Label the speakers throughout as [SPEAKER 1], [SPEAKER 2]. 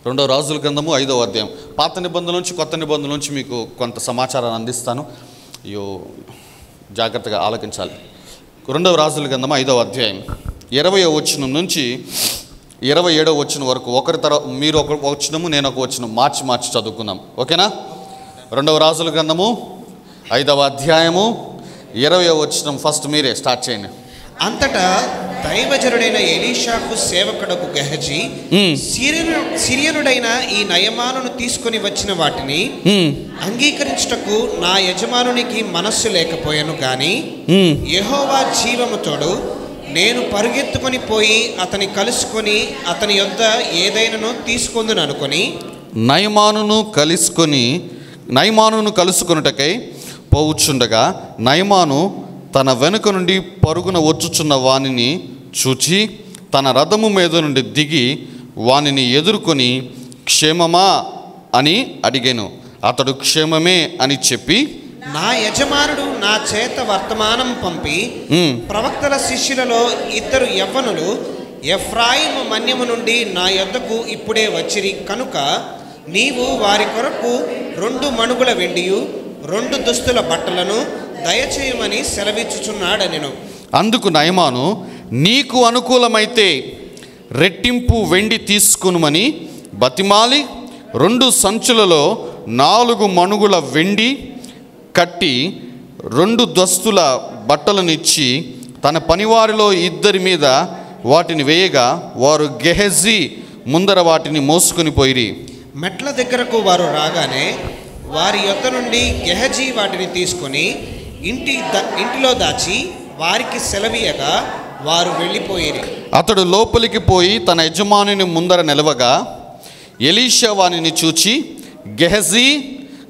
[SPEAKER 1] రెండవ రాజుల గ్రంథము 5వ అధ్యాయం. పాత నిబంధనల నుంచి కొత్త నిబంధనల నుంచి మీకు కొంత సమాచారాన్ని అందిస్తాను. అయ్యో జాగ్రత్తగా ఆలకించాలి. రెండవ రాజుల గ్రంథము 5వ అధ్యాయం 20వ వచనం నుంచి 27వ వచనం వరకు ఒకరి తర్వాత మీరు ఒక వచనము నేను ఒక వచనం మార్చి చదువుకుందాం. ఓకేనా? రెండవ రాజుల గ్రంథము 5వ అధ్యాయము 20వ వచనం ఫస్ట్ మీరే స్టార్ట్ చేయండి.
[SPEAKER 2] అంతటా దైవజనుడైన ఎలీషాకు సేవకుడకు గెహజీ సిరియనుడైన ఈ నయమానును తీసుకొని వచ్చిన వాటిని అంగీకరించుటకు నా యజమానునికి మనస్సు లేకపోయాను గాని యెహోవా జీవముతోడు నేను పరుగెత్తుకొని పోయి అతని కలుసుకొని అతని యొద్ద ఏదైనాను తీసుకొందును అనుకొని నయమానును కలుసుకొనుటకై పోవుచుండగా నయమాను తన వెనుక నుండి పరుగున వచ్చుచున్న వానిని చూచి తన రథము మీద నుండి దిగి వానిని ఎదుర్కొని క్షేమమా అని అడిగాను. అతడు క్షేమమే అని చెప్పి, నా యజమానుడు నా చేత వర్తమానం పంపి ప్రవక్తల శిష్యులలో 2 యవ్వనులు ఎఫ్రాయిము మన్యము నుండి నా యొద్దకు ఇప్పుడే వచ్చిరి కనుక నీవు వారి కొరకు 2 మణుగుల వెండియు 2 దుస్తుల బట్టలను దయచేయమని సెలవిచ్చుచున్నాడనెను.
[SPEAKER 1] అందుకు నయమాను, నీకు అనుకూలమైతే రెట్టింపు వెండి తీసుకునుమని బతిమాలి 2 సంచులలో 4 మణుగుల వెండి కట్టి 2 దుస్తుల బట్టలనిచ్చి తన పనివారిలో 2 మీద వాటిని వేయగా వారు గెహజీ ముందర వాటిని మోసుకొని పోయిరి.
[SPEAKER 2] మెట్ల దగ్గరకు వారు రాగానే వారి యొద్ద నుండి గెహజీ వాటిని తీసుకొని ఇంటిలో దాచి వారికి సెలవీయగా వారు వెళ్ళిపోయిరి.
[SPEAKER 1] అతడు లోపలికి పోయి తన యజమానుని ముందర నిలవగా ఎలీషా వానిని చూచి, గెహజీ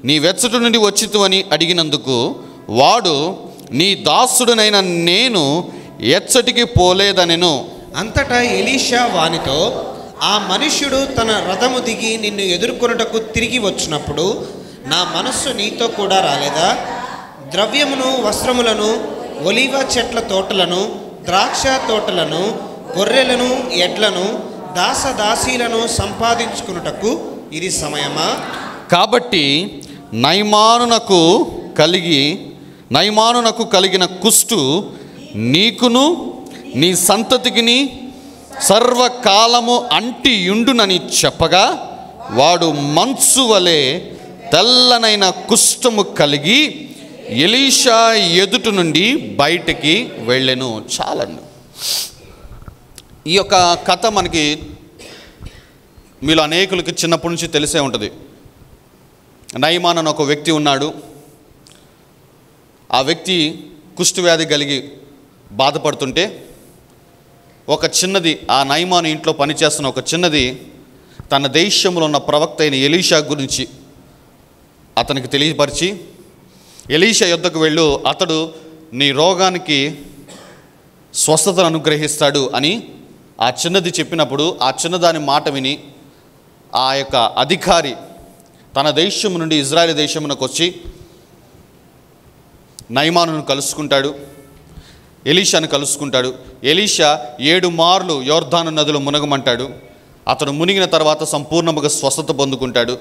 [SPEAKER 1] నీ వెచ్చట నుండి వచ్చితువని అడిగినందుకు వాడు, నీ దాసుడునైన నేను ఎచ్చటికి పోలేదనెను.
[SPEAKER 2] అంతటా ఎలీషా వానితో, ఆ మనుష్యుడు తన రథము దిగి నిన్ను ఎదుర్కొనుటకు తిరిగి వచ్చినప్పుడు నా మనస్సు నీతో కూడా రాలేదా? ద్రవ్యమును వస్త్రములను ఒలీవ చెట్ల తోటలను ద్రాక్ష తోటలను గొర్రెలను ఎడ్లను దాసదాసీలను సంపాదించుకున్నటకు ఇది సమయమా? కాబట్టి
[SPEAKER 1] నయమానునకు కలిగిన కుష్టు నీకును నీ సంతతికిని సర్వకాలము అంటియుండునని చెప్పగా వాడు మంచు వలె తెల్లనైన కుష్ఠము కలిగి ఎలీషా ఎదుటి నుండి బయటికి వెళ్ళెను. చాలండి. ఈ యొక్క కథ మనకి మీలో అనేకులకి చిన్నప్పటి నుంచి తెలిసే ఉంటుంది. నయమాన్ అని ఒక వ్యక్తి ఉన్నాడు. ఆ వ్యక్తి కుష్ఠవ్యాధి కలిగి బాధపడుతుంటే ఒక చిన్నది, ఆ నయమాను ఇంట్లో పనిచేస్తున్న ఒక చిన్నది తన దేశంలో ఉన్న ప్రవక్త అయిన ఎలీషా గురించి అతనికి తెలియపరిచి, ఎలీషా యొద్దకు వెళ్ళు, అతడు నీ రోగానికి స్వస్థతను అనుగ్రహిస్తాడు అని ఆ చిన్నది చెప్పినప్పుడు ఆ చిన్నదాని మాట విని ఆ యొక్క అధికారి తన దేశం నుండి ఇజ్రాయెల్ దేశమునకు వచ్చి నయమానును కలుసుకుంటాడు, ఎలీషాను కలుసుకుంటాడు. ఎలీషా 7 మార్లు యోర్దాను నదిలో మునగమంటాడు. అతడు మునిగిన తర్వాత సంపూర్ణముగా స్వస్థత పొందుకుంటాడు.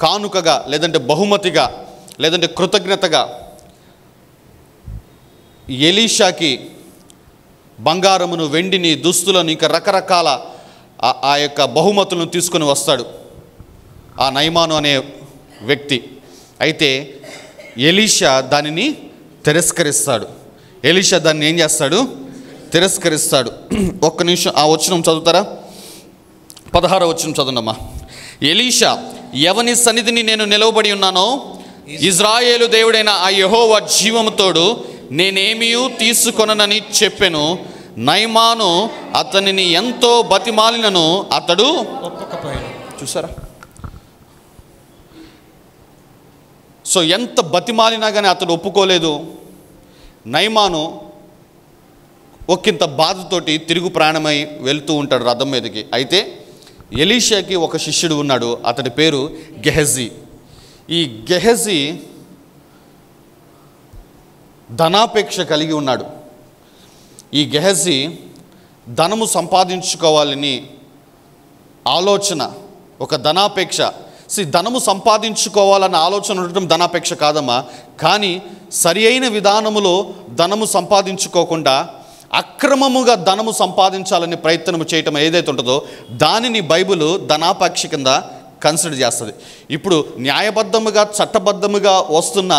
[SPEAKER 1] కానుకగా లేదంటే బహుమతిగా లేదంటే కృతజ్ఞతగా ఎలీషాకి బంగారమును వెండిని దుస్తులను ఇంకా రకరకాల ఆ యొక్క బహుమతులను తీసుకొని వస్తాడు ఆ నయమాను అనే వ్యక్తి. అయితే ఎలీషా దానిని తిరస్కరిస్తాడు. ఎలీషా దాన్ని ఏం చేస్తాడు? తిరస్కరిస్తాడు. ఒక్క నిమిషం ఆ వచనం చదువుతారా? 16వ వచనం చదువునమ్మా. ఎలీషా, ఎవని సన్నిధిని నేను నిలవబడి ఉన్నానో ఇజ్రాయేలు దేవుడైన ఆ యెహోవా జీవముతోడు నేనేమీ తీసుకొననని చెప్పెను. నయమాను అతనిని ఎంతో బతిమాలినను అతడు
[SPEAKER 2] ఒప్పుకపోయాడు.
[SPEAKER 1] చూసారా? సో ఎంత బతిమాలినా కానీ అతడు ఒప్పుకోలేదు. నయమాను ఒకంత బాధతోటి తిరుగు ప్రాణమై వెళ్తూ ఉంటాడు రథం మీదకి. అయితే ఎలీషాకి ఒక శిష్యుడు ఉన్నాడు, అతడి పేరు గెహజీ. ఈ గెహజీ ధనాపేక్ష కలిగి ఉన్నాడు. ఈ గెహజీ ధనము సంపాదించుకోవాలని ఆలోచన, ఒక ధనాపేక్ష. ధనము సంపాదించుకోవాలన్న ఆలోచన ఉండటం ధనాపేక్ష కాదమ్మా. కానీ సరి అయిన విధానములో ధనము సంపాదించుకోకుండా అక్రమముగా ధనము సంపాదించాలని ప్రయత్నం చేయటం ఏదైతే ఉంటుందో దానిని బైబిల్ ధనాపేక్ష కింద కన్సిడర్ చేస్తుంది. ఇప్పుడు న్యాయబద్ధముగా చట్టబద్ధముగా వస్తున్న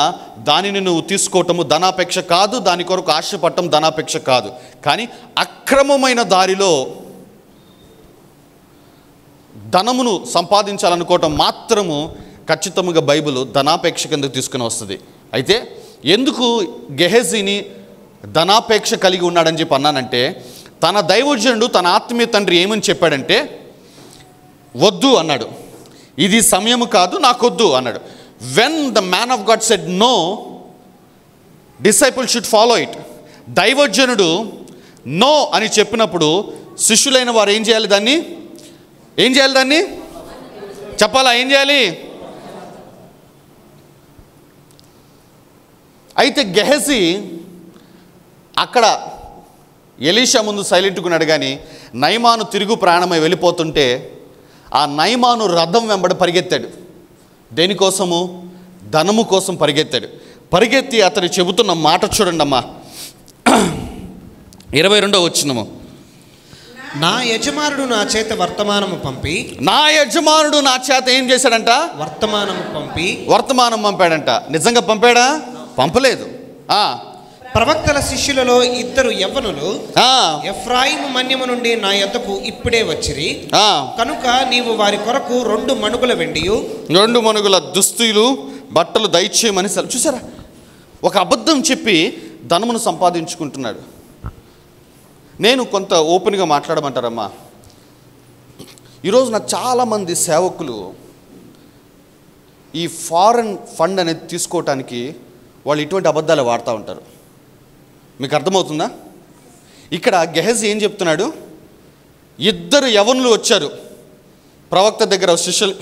[SPEAKER 1] దానిని నువ్వు తీసుకోవటము ధనాపేక్ష కాదు, దాని కొరకు ఆశపడటం ధనాపేక్ష కాదు. కానీ అక్రమమైన దారిలో ధనమును సంపాదించాలనుకోవటం మాత్రము ఖచ్చితంగా బైబిల్ ధనాపేక్ష కిందకు తీసుకుని వస్తుంది. అయితే ఎందుకు గెహజీని ధనాపేక్ష కలిగి ఉన్నాడని చెప్పి అన్నానంటే, తన దైవజనుడు తన ఆత్మీయ తండ్రి ఏమని చెప్పాడంటే, వద్దు అన్నాడు, ఇది సమయము కాదు, నాకొద్దు అన్నాడు. When the man of God said no, disciple should follow it. దైవజనుడు నో అని చెప్పినప్పుడు శిష్యులైన వారు ఏం చేయాలి? దాన్ని చెప్పాలా? ఏం చేయాలి? అయితే గెహజీ అక్కడ ఎలీషా ముందు సైలెంట్గా ఉన్నాడు. కానీ నయమాను తిరుగు ప్రాణమై వెళ్ళిపోతుంటే ఆ నయమాను రథం వెంబడి పరిగెత్తాడు. దేనికోసము? ధనము కోసం పరిగెత్తాడు. పరిగెత్తి అతడు చెబుతున్న మాట చూడండి అమ్మా, 22వ వచనము.
[SPEAKER 3] నా యజమానుడు నా చేత వర్తమానము పంపి,
[SPEAKER 1] నా యజమానుడు నా చేత ఏం చేశాడంట? వర్తమానం పంపాడంట. నిజంగా పంపాడా? పంపలేదు.
[SPEAKER 3] ప్రవక్తల శిష్యులలో 2 యవ్వనులు ఎఫ్రాయిము మన్యము నుండి నా యొద్దకు ఇప్పుడే వచ్చిరి, కనుక నీవు వారి కొరకు 2 మణుగుల వెండియు
[SPEAKER 1] 2 మణుగుల దుస్తులు బట్టలు దయచేయమని. చూసారా, ఒక అబద్ధం చెప్పి ధనమును సంపాదించుకుంటున్నాడు. నేను కొంత ఓపెన్గా మాట్లాడమంటారమ్మా. ఈరోజున చాలామంది సేవకులు ఈ ఫారెన్ ఫండ్ అనేది తీసుకోవటానికి వాళ్ళు ఇటువంటి అబద్ధాలు వాడుతూ ఉంటారు. మీకు అర్థమవుతుందా? ఇక్కడ గెహజీ ఏం చెప్తున్నాడు? 2 యవనులు వచ్చారు ప్రవక్త దగ్గర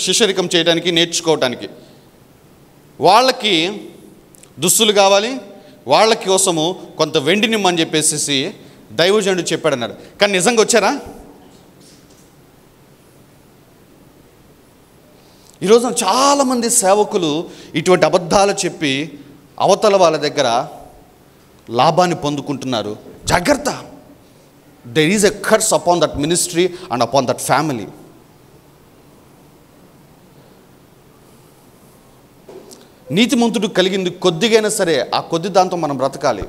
[SPEAKER 1] శిష్యరికం చేయడానికి, నేర్చుకోవటానికి. వాళ్ళకి దుస్తులు కావాలి, వాళ్ళ కోసము కొంత వెండినిమ్మని చెప్పేసి దైవజనుడు చెప్పాడన్నాడు. కానీ నిజంగా వచ్చారా? ఈరోజున చాలామంది సేవకులు ఇటువంటి అబద్ధాలు చెప్పి అవతల వాళ్ళ దగ్గర లాభాన్ని పొందుకుంటున్నారు. జాగ్రత్త, there is a curse upon that ministry and upon that family. నీతిమంతుడు కలిగింది కొద్దిగైనా సరే ఆ కొద్ది దాంతో మనం బ్రతకాలి.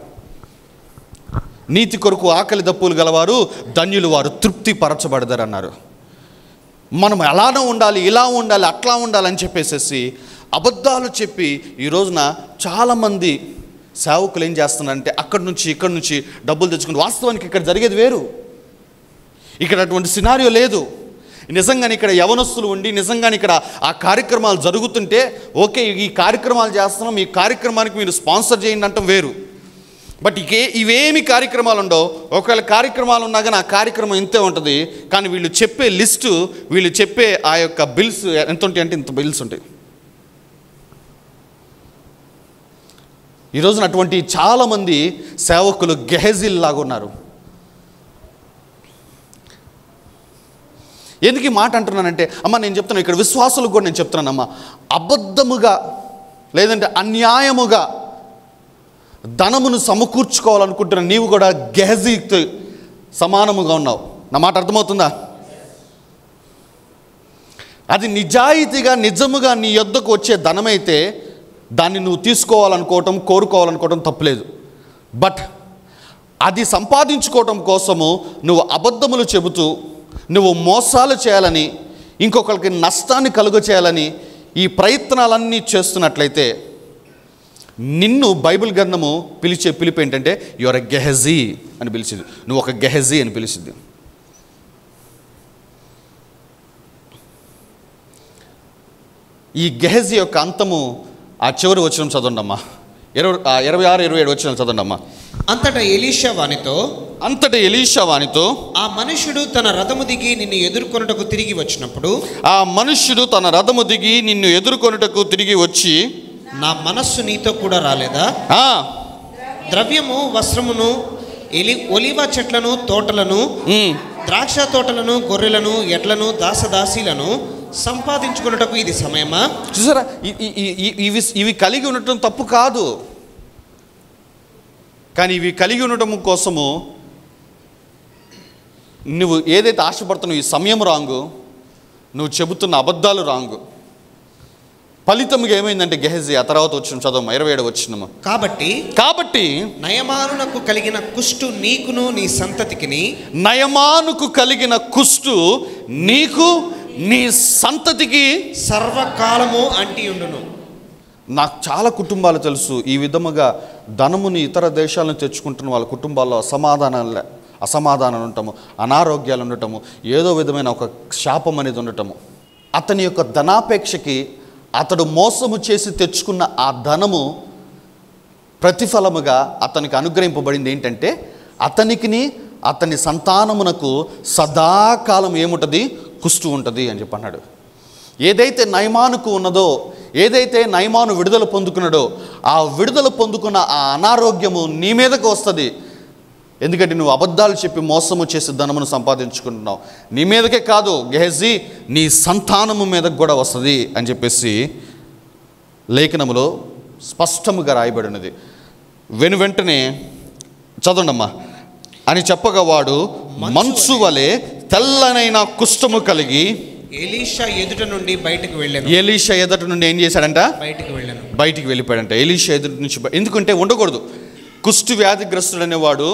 [SPEAKER 1] నీతి కొరకు ఆకలి దప్పులు గలవారు ధన్యులు, వారు తృప్తి పరచబడతారు అన్నారు. మనం ఎలానో ఉండాలి, ఇలా ఉండాలి, అట్లా ఉండాలని చెప్పేసి అబద్ధాలు చెప్పి ఈ రోజున చాలామంది సేవకులు ఏం చేస్తున్నారంటే అక్కడి నుంచి డబ్బులు తెచ్చుకుని, వాస్తవానికి ఇక్కడ జరిగేది వేరు. ఇక్కడ అటువంటి సినారియో లేదు. నిజంగానే ఇక్కడ యవనస్తులు ఉండి నిజంగానే ఇక్కడ ఆ కార్యక్రమాలు జరుగుతుంటే ఓకే, ఈ కార్యక్రమాలు చేస్తున్నాం, ఈ కార్యక్రమానికి మీరు స్పాన్సర్ చేయండి అంటాం వేరు. బట్ ఇవేమి కార్యక్రమాలు ఉండవు. ఒకవేళ కార్యక్రమాలు ఉన్నా కానీ ఆ కార్యక్రమం ఇంతే ఉంటుంది. కానీ వీళ్ళు చెప్పే లిస్టు, వీళ్ళు చెప్పే ఆ యొక్క బిల్స్ ఎంత ఉంటాయి అంటే ఇంత బిల్స్ ఉంటాయి. ఈరోజున అటువంటి చాలామంది సేవకులు గెహజీల్లాగా ఉన్నారు. ఎందుకు ఈ మాట అంటున్నానంటే అమ్మ, నేను చెప్తున్నాను ఇక్కడ విశ్వాసులకు కూడా నేను చెప్తున్నానమ్మా, అబద్ధముగా లేదంటే అన్యాయముగా ధనమును సమకూర్చుకోవాలనుకుంటున్న నీవు కూడా గెహజీతో సమానముగా ఉన్నావు. నా మాట అర్థమవుతుందా? అది నిజాయితీగా నిజముగా నీ యొద్దకు వచ్చే ధనమైతే దాన్ని నువ్వు తీసుకోవాలనుకోవటం, కోరుకోవాలనుకోవటం తప్పులేదు. బట్ అది సంపాదించుకోవటం కోసము నువ్వు అబద్ధములు చెబుతూ, నువ్వు మోసాలు చేయాలని, ఇంకొకరికి నష్టాన్ని కలుగ చేయాలని ఈ ప్రయత్నాలన్నీ చేస్తున్నట్లయితే నిన్ను బైబిల్ గ్రంథము పిలిచే పిలుపు ఏంటంటే యువర్ ఎ గెహజీ అని పిలిచింది. నువ్వు ఒక గెహజీ అని పిలిచింది. ఈ గెహజీ యొక్క అంతము ఆ చివరి వచనం చదవండి అమ్మా, 26-27 వచనం చదవండి అమ్మా.
[SPEAKER 3] అంతటా ఎలీషా వానితో ఆ మనుష్యుడు తన రథము దిగి నిన్ను ఎదుర్కొనుటకు తిరిగి వచ్చి నా మనస్సు నీతో కూడా రాలేదా? ద్రవ్యము, వస్త్రమును, ఒలివ చెట్లను, తోటలను, ద్రాక్ష తోటలను, గొర్రెలను, ఎడ్లను, దాసదాసీలను సంపాదించుకున్నటకు ఇది సమయమా?
[SPEAKER 1] చూసారా, ఇవి కలిగి ఉండటం తప్పు కాదు, కానీ ఇవి కలిగి ఉండటం కోసము నువ్వు ఏదైతే ఆశపడుతున్నావు ఈ సమయం రాంగు, నువ్వు చెబుతున్న అబద్ధాలు రాంగు. ఫలితంగా ఏమైందంటే గెహజీ ఆ తర్వాత వచ్చిన చదువు 27 వచ్చినము.
[SPEAKER 3] కాబట్టి నయమానునకు కలిగిన కుష్టు నీకును నీ సంతతికిని,
[SPEAKER 1] నయమానుకు కలిగిన కుష్టు నీకు నీ సంతతికి
[SPEAKER 3] సర్వకాలము అంటియుండును.
[SPEAKER 1] నాకు చాలా కుటుంబాలు తెలుసు ఈ విధముగా ధనముని ఇతర దేశాలను తెచ్చుకుంటున్న వాళ్ళ కుటుంబాల్లో అసమాధానాలు ఉండటము, అనారోగ్యాలు ఉండటము, ఏదో విధమైన ఒక శాపం అనేది ఉండటము. అతని యొక్క ధనాపేక్షకి అతడు మోసము చేసి తెచ్చుకున్న ఆ ధనము ప్రతిఫలముగా అతనికి అనుగ్రహింపబడింది ఏంటంటే అతనికిని అతని సంతానమునకు సదాకాలం ఏముంటుంది, కుష్టు ఉంటుంది అని చెప్పి అన్నాడు. ఏదైతే నయమానుకు ఉన్నదో, ఏదైతే నయమాను విడుదల పొందుకున్నాడో ఆ విడుదల పొందుకున్న ఆ అనారోగ్యము నీ మీదకు వస్తుంది. ఎందుకంటే నువ్వు అబద్ధాలు చెప్పి మోసము చేసి ధనమును సంపాదించుకుంటున్నావు. నీ మీదకే కాదు గెహజీ, నీ సంతానము మీదకు కూడా వస్తుంది అని చెప్పేసి లేఖనములో స్పష్టముగా రాయబడి ఉన్నది. వెంటనే చదవండమ్మా. అని చెప్పగా వాడు మంచు వలె తెల్లనైన కుష్ఠము కలిగి
[SPEAKER 3] ఎలీషా ఎదుట నుండి బయటకు వెళ్ళాను.
[SPEAKER 1] ఎలీషా ఎదుట నుండి ఏం చేశాడంట? బయటికి వెళ్ళిపోయాడంట. ఎలీషా ఎదుటి నుంచి. ఎందుకంటే ఉండకూడదు. కుష్టు వ్యాధిగ్రస్తుడు అనేవాడు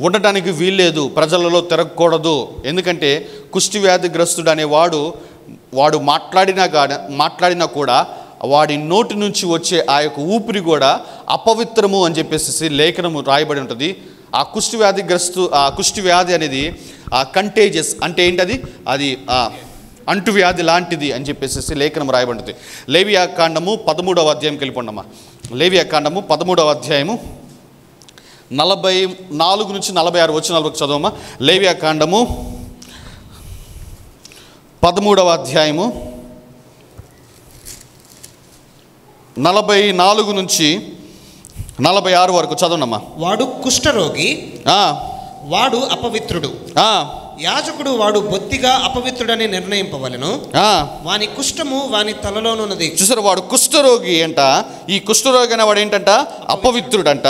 [SPEAKER 1] ఉండటానికి వీల్లేదు, ప్రజలలో తిరగకూడదు. ఎందుకంటే కుష్టి వ్యాధిగ్రస్తుడు అనేవాడు మాట్లాడినా కూడా వాడి నోటి నుంచి వచ్చే ఆ యొక్క ఊపిరి కూడా అపవిత్రము అని చెప్పేసి లేఖనము రాయబడి ఉంటుంది. ఆ కుష్టి వ్యాధి అనేది కంటేజియస్ అంటే ఏంటది, అది అంటువ్యాధి లాంటిది అని చెప్పేసి లేఖనం రాయబడింది. లేవియా కాండము 13వ అధ్యాయంకి వెళ్ళిపోండమ్మా. లేవియా కాండము 13వ అధ్యాయము 44 నుంచి 46 వచనాల వరకు చదవమ్మా. లేవియా కాండము 13వ అధ్యాయము 44 నుంచి 46 వరకు చదవనమ్మా.
[SPEAKER 3] వాడు కుష్ఠరోగి, వాడు అపవిత్రుడు. యాజకుడు వాడు బొత్తిగా అపవిత్రుడని నిర్ణయింపవలెను. వాని కుష్ఠము వాని తలలోనున్నది.
[SPEAKER 1] చూసారు, వాడు కుష్ఠరోగి అంట. ఈ కుష్ఠరోగి అనే వాడు ఏంటంట? అపవిత్రుడంట.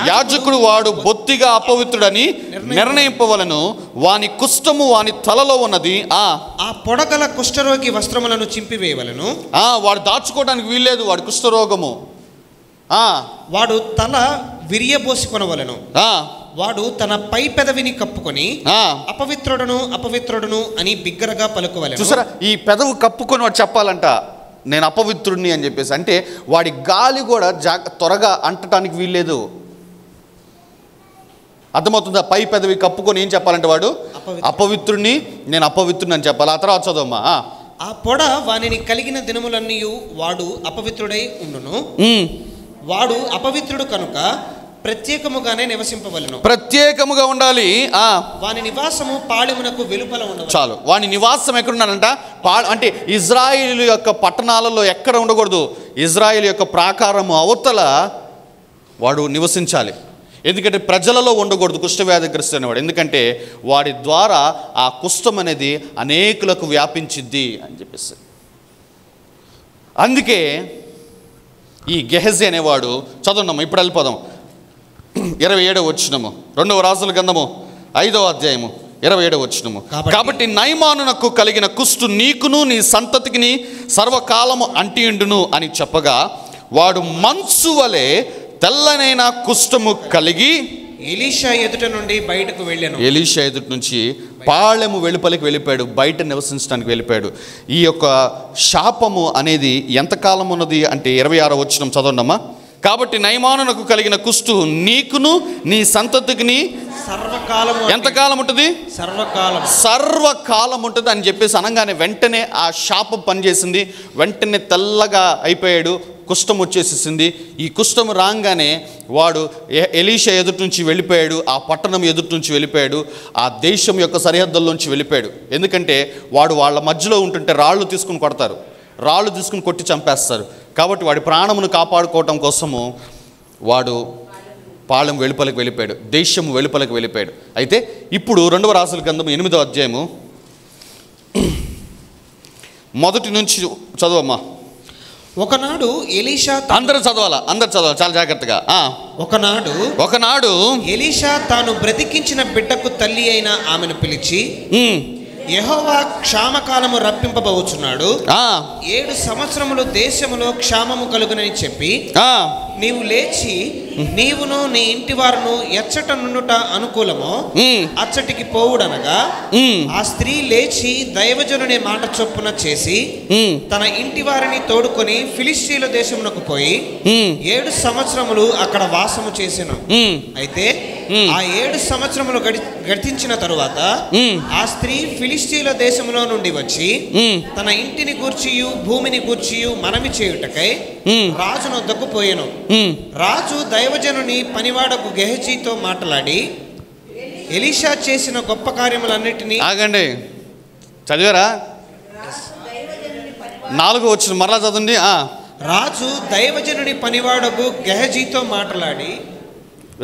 [SPEAKER 1] యాజకుడు వాడు బొత్తిగా అపవిత్రుడని నిర్ణయింపవలను. వాని కుష్ఠము వాని తలలో ఉన్నది.
[SPEAKER 3] ఆ పొడగల కుష్ఠరోగి వస్త్రములను చింపివేయవలను.
[SPEAKER 1] వాడు దాచుకోవడానికి వీల్లేదు వాడి కుష్ఠరోగము.
[SPEAKER 3] వాడు తల విరియబోసి కొనవలను. వాడు తన పై పెదవిని కప్పుకొని అపవిత్రుడును అని బిగ్గరగా పలుకోవలెను.
[SPEAKER 1] చూసారా, ఈ పెదవు కప్పుకొని వాడు చెప్పాలంట నేను అపవిత్రుడిని అని చెప్పేసి. అంటే వాడి గాలి కూడా త్వరగా అంటటానికి వీల్లేదు. అర్థమవుతుందా? పై పెదవి కప్పుకొని ఏం చెప్పాలంటే వాడు అపవిత్రుడిని, నేను అపవిత్రుడిని అని చెప్పాలి. ఆ తర్వాత చదవమ్మా.
[SPEAKER 3] ఆ పొడ వానిని కలిగిన దినములన్నీ వాడు అపవిత్రుడై ఉండును. వాడు అపవిత్రుడు కనుక ప్రత్యేకముగానే నివసింపవలెను.
[SPEAKER 1] ప్రత్యేకముగా ఉండాలి.
[SPEAKER 3] వాని నివాసము పాళెమునకు వెలుపల ఉండదు.
[SPEAKER 1] చాలు. వాని నివాసం ఎక్కడున్నాడంట? అంటే ఇజ్రాయిల్ యొక్క పట్టణాలలో ఎక్కడ ఉండకూడదు. ఇజ్రాయిల్ యొక్క ప్రాకారము అవతల వాడు నివసించాలి. ఎందుకంటే ప్రజలలో ఉండకూడదు కుష్ఠవ్యాధిగ్రస్తుడు అనేవాడు. ఎందుకంటే వాడి ద్వారా ఆ కుష్ఠం అనేది అనేకులకు వ్యాపించిద్ది అని చెప్పేసి. అందుకే ఈ గెహజీ అనేవాడు చదువున్నాము. ఇప్పుడు వెళ్ళిపోదాం. 27వ వచనము, 2వ రాజుల గ్రంథము 5వ అధ్యాయము 27వ వచనము. కాబట్టి నయమానునకు కలిగిన కుష్టు నీకును నీ సంతతికిని సర్వకాలము అంటియుండును అని చెప్పగా వాడు మంచు వలె తెల్లనైన కుష్ఠము కలిగి
[SPEAKER 3] ఎలీషా ఎదుట నుండి బయటకు వెళ్ళాను.
[SPEAKER 1] ఎలీషా ఎదుటి నుంచి పాళెము వెలుపలికి వెళ్ళిపోయాడు, బయట నివసించడానికి వెళ్ళిపోయాడు. ఈ యొక్క శాపము అనేది ఎంతకాలం ఉన్నది అంటే 26వ వచనం చదవండమ్మా. కాబట్టి నయమానునకు కలిగిన కుష్టు నీకును నీ సంతతికిని
[SPEAKER 3] సర్వకాలం.
[SPEAKER 1] ఎంతకాలం ఉంటుంది? సర్వకాలం ఉంటుంది అని చెప్పేసి అనగానే వెంటనే ఆ శాపం పనిచేసింది. వెంటనే తెల్లగా అయిపోయాడు, కుష్ఠం వచ్చేసేసింది. ఈ కుష్ఠం రాగానే వాడు ఎలీషా ఎదుటి నుంచి వెళ్ళిపోయాడు, ఆ పట్టణం ఎదుటి నుంచి వెళ్ళిపోయాడు, ఆ దేశం యొక్క సరిహద్దుల్లోంచి వెళ్ళిపోయాడు. ఎందుకంటే వాడు వాళ్ళ మధ్యలో ఉంటుంటే రాళ్ళు తీసుకుని కొడతారు, రాళ్ళు తీసుకుని కొట్టి చంపేస్తారు. కాబట్టి వాడి ప్రాణమును కాపాడుకోవటం కోసము వాడు పాళెం వెలుపలకు వెళ్ళిపోయాడు, దేశము వెలుపలకు వెళ్ళిపోయాడు. అయితే ఇప్పుడు 2వ రాసుల గ్రంథం 8వ అధ్యాయము మొదటి నుంచి చదువమ్మా.
[SPEAKER 3] ఒకనాడు ఎలీషా
[SPEAKER 1] అందరూ చదవాలి చాలా జాగ్రత్తగా. ఒకనాడు
[SPEAKER 3] ఎలీషా తాను బ్రతికించిన బిడ్డకు తల్లి అయిన ఆమెను పిలిచి, యెహోవా క్షామకాలము రప్పింపబోచున్నాడు, 7 సంవత్సరములు దేశములో క్షామము కలుగునని చెప్పి, నీవు లేచి నీవును నీ ఇంటి వారును ఎచ్చట నుండుట అనుకూలమో అచ్చటికి పోవుడనగా, ఆ స్త్రీ లేచి దైవజనుని మాట చొప్పున చేసి తన ఇంటి వారిని తోడుకొని ఫిలిష్తీయుల దేశమునకు పోయి 7 సంవత్సరములు అక్కడ వాసము చేసెను. అయితే ఆ 7 సంవత్సరములు గడిచిన తరువాత ఆ స్త్రీ ఫిలిష్తీయుల దేశములో నుండి వచ్చి తన ఇంటిని గూర్చియు భూమిని గూర్చియు మనవి చేయుటకై రాజును వద్దకు పోయెను. రాజు దైవజనుని పనివాడకు గెహజీతో మాట్లాడి ఎలీషా చేసిన గొప్ప కార్యములన్నిటినీ.
[SPEAKER 1] ఆగండి, చదివారా? 4వ వచనం మరలా చదవండి.
[SPEAKER 3] రాజు దైవజనుని పనివాడకు గెహజీతో మాట్లాడి.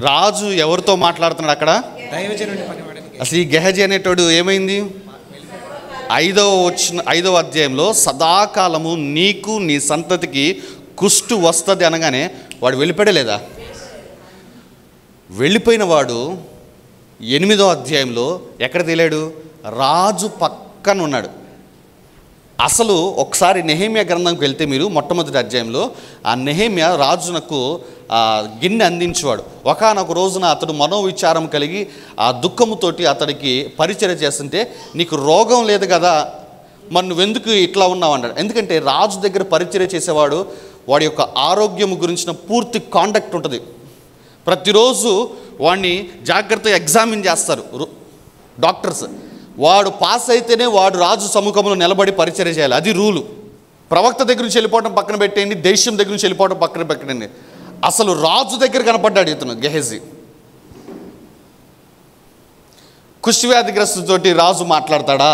[SPEAKER 1] రాజు ఎవరితో మాట్లాడుతున్నాడు అక్కడ?
[SPEAKER 3] దైవజనుని పనివాడు.
[SPEAKER 1] అసలు ఈ గెహజీ అనేటోడు ఏమైంది? 5వ అధ్యాయంలో సదాకాలము నీకు నీ సంతతికి కుష్టు వస్తుంది అనగానే వాడు వెళ్ళిపోయలేదా? వెళ్ళిపోయిన వాడు 8వ అధ్యాయంలో ఎక్కడ తేలాడు? రాజు పక్కన ఉన్నాడు. అసలు ఒకసారి నెహెమ్యా గ్రంథంకి వెళ్తే మీరు మొట్టమొదటి అధ్యాయంలో ఆ నెహెమ్యా రాజునకు గిన్నె అందించేవాడు. ఒకానొక రోజున అతడు మనోవిచారం కలిగి ఆ దుఃఖముతోటి అతడికి పరిచర్య చేస్తుంటే, నీకు రోగం లేదు కదా, మరి నువ్వెందుకు ఇట్లా ఉన్నావు అన్నాడు. ఎందుకంటే రాజు దగ్గర పరిచర్య చేసేవాడు వాడి యొక్క ఆరోగ్యం గురించిన పూర్తి కాండక్ట్ ఉంటుంది. ప్రతిరోజు వాడిని జాగ్రత్తగా ఎగ్జామిన్ చేస్తారు డాక్టర్స్. వాడు పాస్ అయితేనే వాడు రాజు సముఖంలో నిలబడి పరిచర్య చేయాలి. అది రూలు. ప్రవక్త దగ్గర నుంచి వెళ్ళిపోవడం పక్కన పెట్టేయండి, దేశం దగ్గర నుంచి వెళ్ళిపోవడం పక్కన పెట్టండి. అసలు రాజు దగ్గర కనపడ్డాడు ఇతను గెహజీ. కుష్ఠవ్యాధిగ్రస్తుతోటి రాజు మాట్లాడతాడా?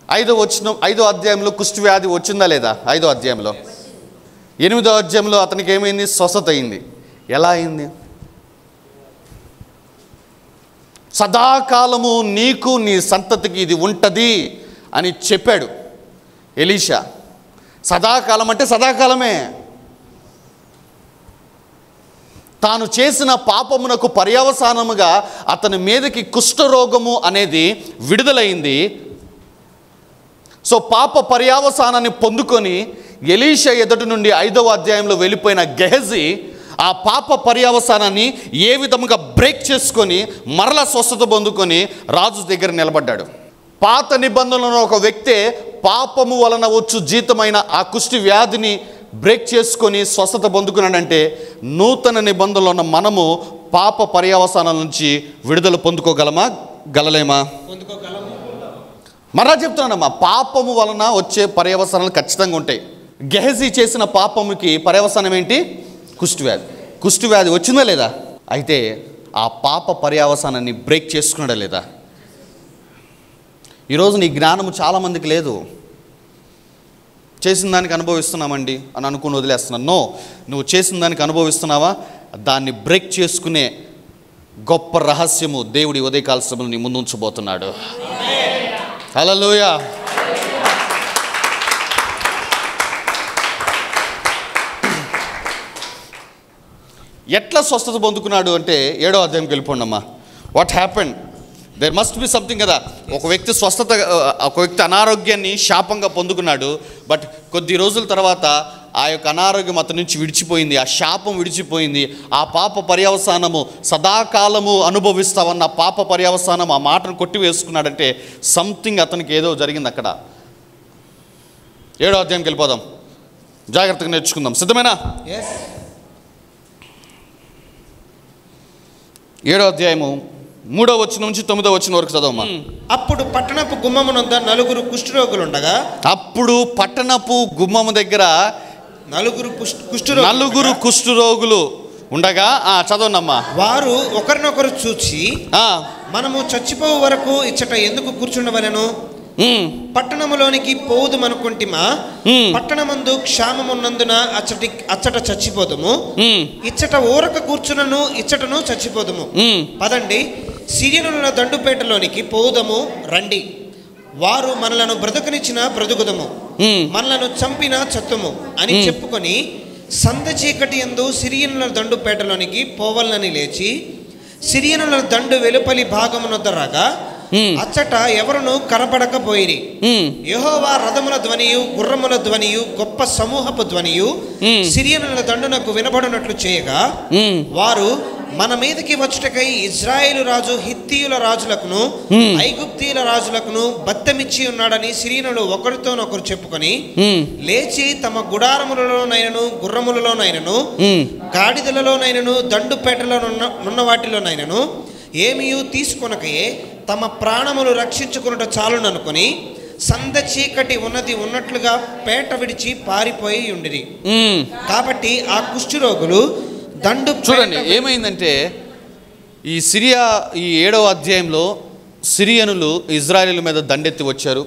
[SPEAKER 1] 5వ అధ్యాయంలో కుష్ఠవ్యాధి వచ్చిందా లేదా? 5వ అధ్యాయంలో. 8వ అధ్యాయంలో అతనికి ఏమైంది? స్వస్థత అయింది. ఎలా అయింది? సదాకాలము నీకు నీ సంతతికి ఇది ఉంటుంది అని చెప్పాడు ఎలీషా. సదాకాలం అంటే సదాకాలమే. తాను చేసిన పాపమునకు పర్యవసానముగా అతని మీదకి కుష్ఠరోగము అనేది విడుదలైంది. సో పాప పర్యవసానాన్ని పొందుకొని ఎలీషా ఎదుటి నుండి 5వ అధ్యాయంలో వెళ్ళిపోయిన గెహజీ ఆ పాప పర్యవసానాన్ని ఏ విధముగా బ్రేక్ చేసుకొని మరలా స్వస్థత పొందుకొని రాజు దగ్గర నిలబడ్డాడు. పాత నిబంధనలో ఒక వ్యక్తే పాపము వలన వచ్చు జీతమైన ఆ కుష్టి వ్యాధిని బ్రేక్ చేసుకొని స్వస్థత పొందుకున్నాడంటే, నూతన నిబంధనలో ఉన్న మనము పాప పర్యవసానాల నుంచి విడుదల గలలేమా? మరలా చెప్తున్నానమ్మా, పాపము వలన వచ్చే పర్యవసానాలు ఖచ్చితంగా ఉంటాయి. గెహజీ చేసిన పాపముకి పర్యవసానం ఏంటి? కుష్ఠవ్యాధి. కుష్ఠవ్యాధి వచ్చిందా లేదా? అయితే ఆ పాప పర్యవసానాన్ని బ్రేక్ చేసుకున్నాడా లేదా? ఈరోజు నీ జ్ఞానము చాలామందికి లేదు. చేసిన దానికి అనుభవిస్తున్నామండి అని అనుకుని వదిలేస్తున్నాను. నో, నువ్వు చేసిన దానికి అనుభవిస్తున్నావా? దాన్ని బ్రేక్ చేసుకునే గొప్ప రహస్యము దేవుడి ఉదయకాల సమయంలో నీ ముందు ఉంచబోతున్నాడు. హల్లెలూయా. ఎట్లా స్వస్థత పొందుకున్నాడు అంటే 7వ అధ్యాయంకి వెళ్ళిపోండి అమ్మా. What happened? There must be something కదా. ఒక వ్యక్తి అనారోగ్యాన్ని శాపంగా పొందుకున్నాడు. బట్ కొద్ది రోజుల తర్వాత ఆ యొక్క అనారోగ్యం అతని నుంచి విడిచిపోయింది, ఆ శాపం విడిచిపోయింది. ఆ పాప పర్యవసానము సదాకాలము అనుభవిస్తావన్న పాప పర్యవసానం ఆ మాటను కొట్టివేసుకున్నాడంటే సంథింగ్ అతనికి ఏదో జరిగింది అక్కడ. 7వ అధ్యాయంకి వెళ్ళిపోదాం, జాగ్రత్తగా నేర్చుకుందాం. సిద్ధమేనా? 7వ అధ్యాయము 3వ వచనం నుంచి 9వ వచనం వరకు చదవమ్మా.
[SPEAKER 3] అప్పుడు పట్టణపు గుమ్మమునంద 9 కుష్ఠరోగులు ఉండగా.
[SPEAKER 1] అప్పుడు పట్టణపు గుమ్మము దగ్గర
[SPEAKER 3] 9
[SPEAKER 1] కుష్ఠరోగులు ఉండగా. చదవనమ్మా.
[SPEAKER 3] వారు ఒకరినొకరు చూచి, మనము చచ్చిపోవు వరకు ఇచ్చట ఎందుకు కూర్చుండవలెను? పట్టణములోనికి పోవుదుమనుకుంటిమా, పట్టణమందు క్షామమున్నందున అచ్చట చచ్చిపోదుము, ఇచ్చట ఊరక కూర్చునను ఇచ్చటను చచ్చిపోదుము. పదండి, సిరియనుల దండుపేటలోనికి పోవుదము రండి. వారు మనలను బ్రతుకునిచ్చిన బ్రతుకుదము, మనలను చంపిన చత్తుము అని చెప్పుకొని సంద చీకటి యందు సిరియనుల దండుపేటలోనికి పోవలనని లేచి సిరియనుల దండు వెలుపలి భాగమునొద్ద రాగా అచ్చట ఎవరును కనపడకపోయిరి. యెహోవా రథముల ధ్వనియు గుర్రముల ధ్వనియు గొప్ప సమూహపు ధ్వనియు సిరియనుల దండునకు వినబడినట్లు చేయగా వారు మన మీదకి వచ్చుటకై ఇజ్రాయేలు రాజు హిత్తీయుల రాజులకును ఐగుప్తీయుల రాజులకును బత్తమిచ్చి ఉన్నాడని సిరియనులు ఒకరితోనొకరు చెప్పుకొని లేచి తమ గుడారములలోనైనను గుర్రములలోనైనను గాడిదలలోనైనను దండుపేటలోనున్న వాటిలోనైనను ఏమీయూ తీసుకొనకయే తమ ప్రాణములు రక్షించుకున్నట చాలుననుకొని సంద చీకటి ఉన్నట్లుగా పేట విడిచి పారిపోయి ఉండిరి. కాబట్టి ఆ కుష్ఠరోగులు దండు
[SPEAKER 1] చూడండి ఏమైందంటే ఈ 7వ అధ్యాయంలో సిరియనులు ఇజ్రాయేలీల మీద దండెత్తి వచ్చారు.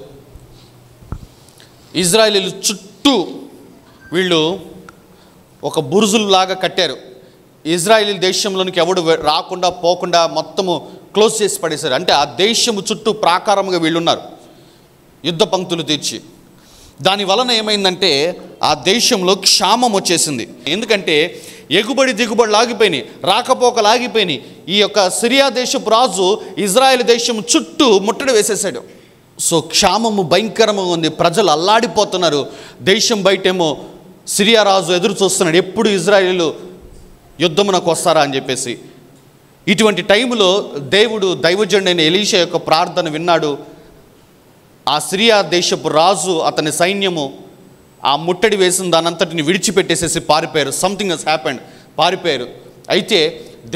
[SPEAKER 1] ఇజ్రాయేలీలు చుట్టూ వీళ్ళు ఒక బురుజుల్లాగా కట్టారు. ఇజ్రాయేలీ దేశంలోనికి ఎవడు రాకుండా పోకుండా మొత్తము క్లోజ్ చేసి పడేశారు. అంటే ఆ దేశము చుట్టూ ప్రాకారముగా వీళ్ళున్నారు యుద్ధ పంక్తులు తీర్చి. దాని వలన ఏమైందంటే ఆ దేశంలో క్షామం వచ్చేసింది. ఎందుకంటే ఎగుబడి దిగుబడులు ఆగిపోయినాయి, రాకపోకలు ఆగిపోయినాయి. ఈ యొక్క సిరియా దేశపు రాజు ఇజ్రాయెల్ దేశం చుట్టూ ముట్టడి వేసేసాడు. సో క్షామము భయంకరంగా ఉంది, ప్రజలు అల్లాడిపోతున్నారు. దేశం బయటేమో సిరియా రాజు ఎదురు చూస్తున్నాడు, ఎప్పుడు ఇజ్రాయేలు యుద్ధమునకు వస్తారా అని చెప్పేసి. ఇటువంటి టైంలో దేవుడు దైవజనుడైన ఎలీషా యొక్క ప్రార్థన విన్నాడు. ఆ సిరియా దేశపు రాజు అతని సైన్యము ఆ ముట్టడి వేసిన దానంతటిని విడిచిపెట్టేసేసి పారిపోయారు. సంథింగ్ హస్ హ్యాపెండ్, పారిపోయారు. అయితే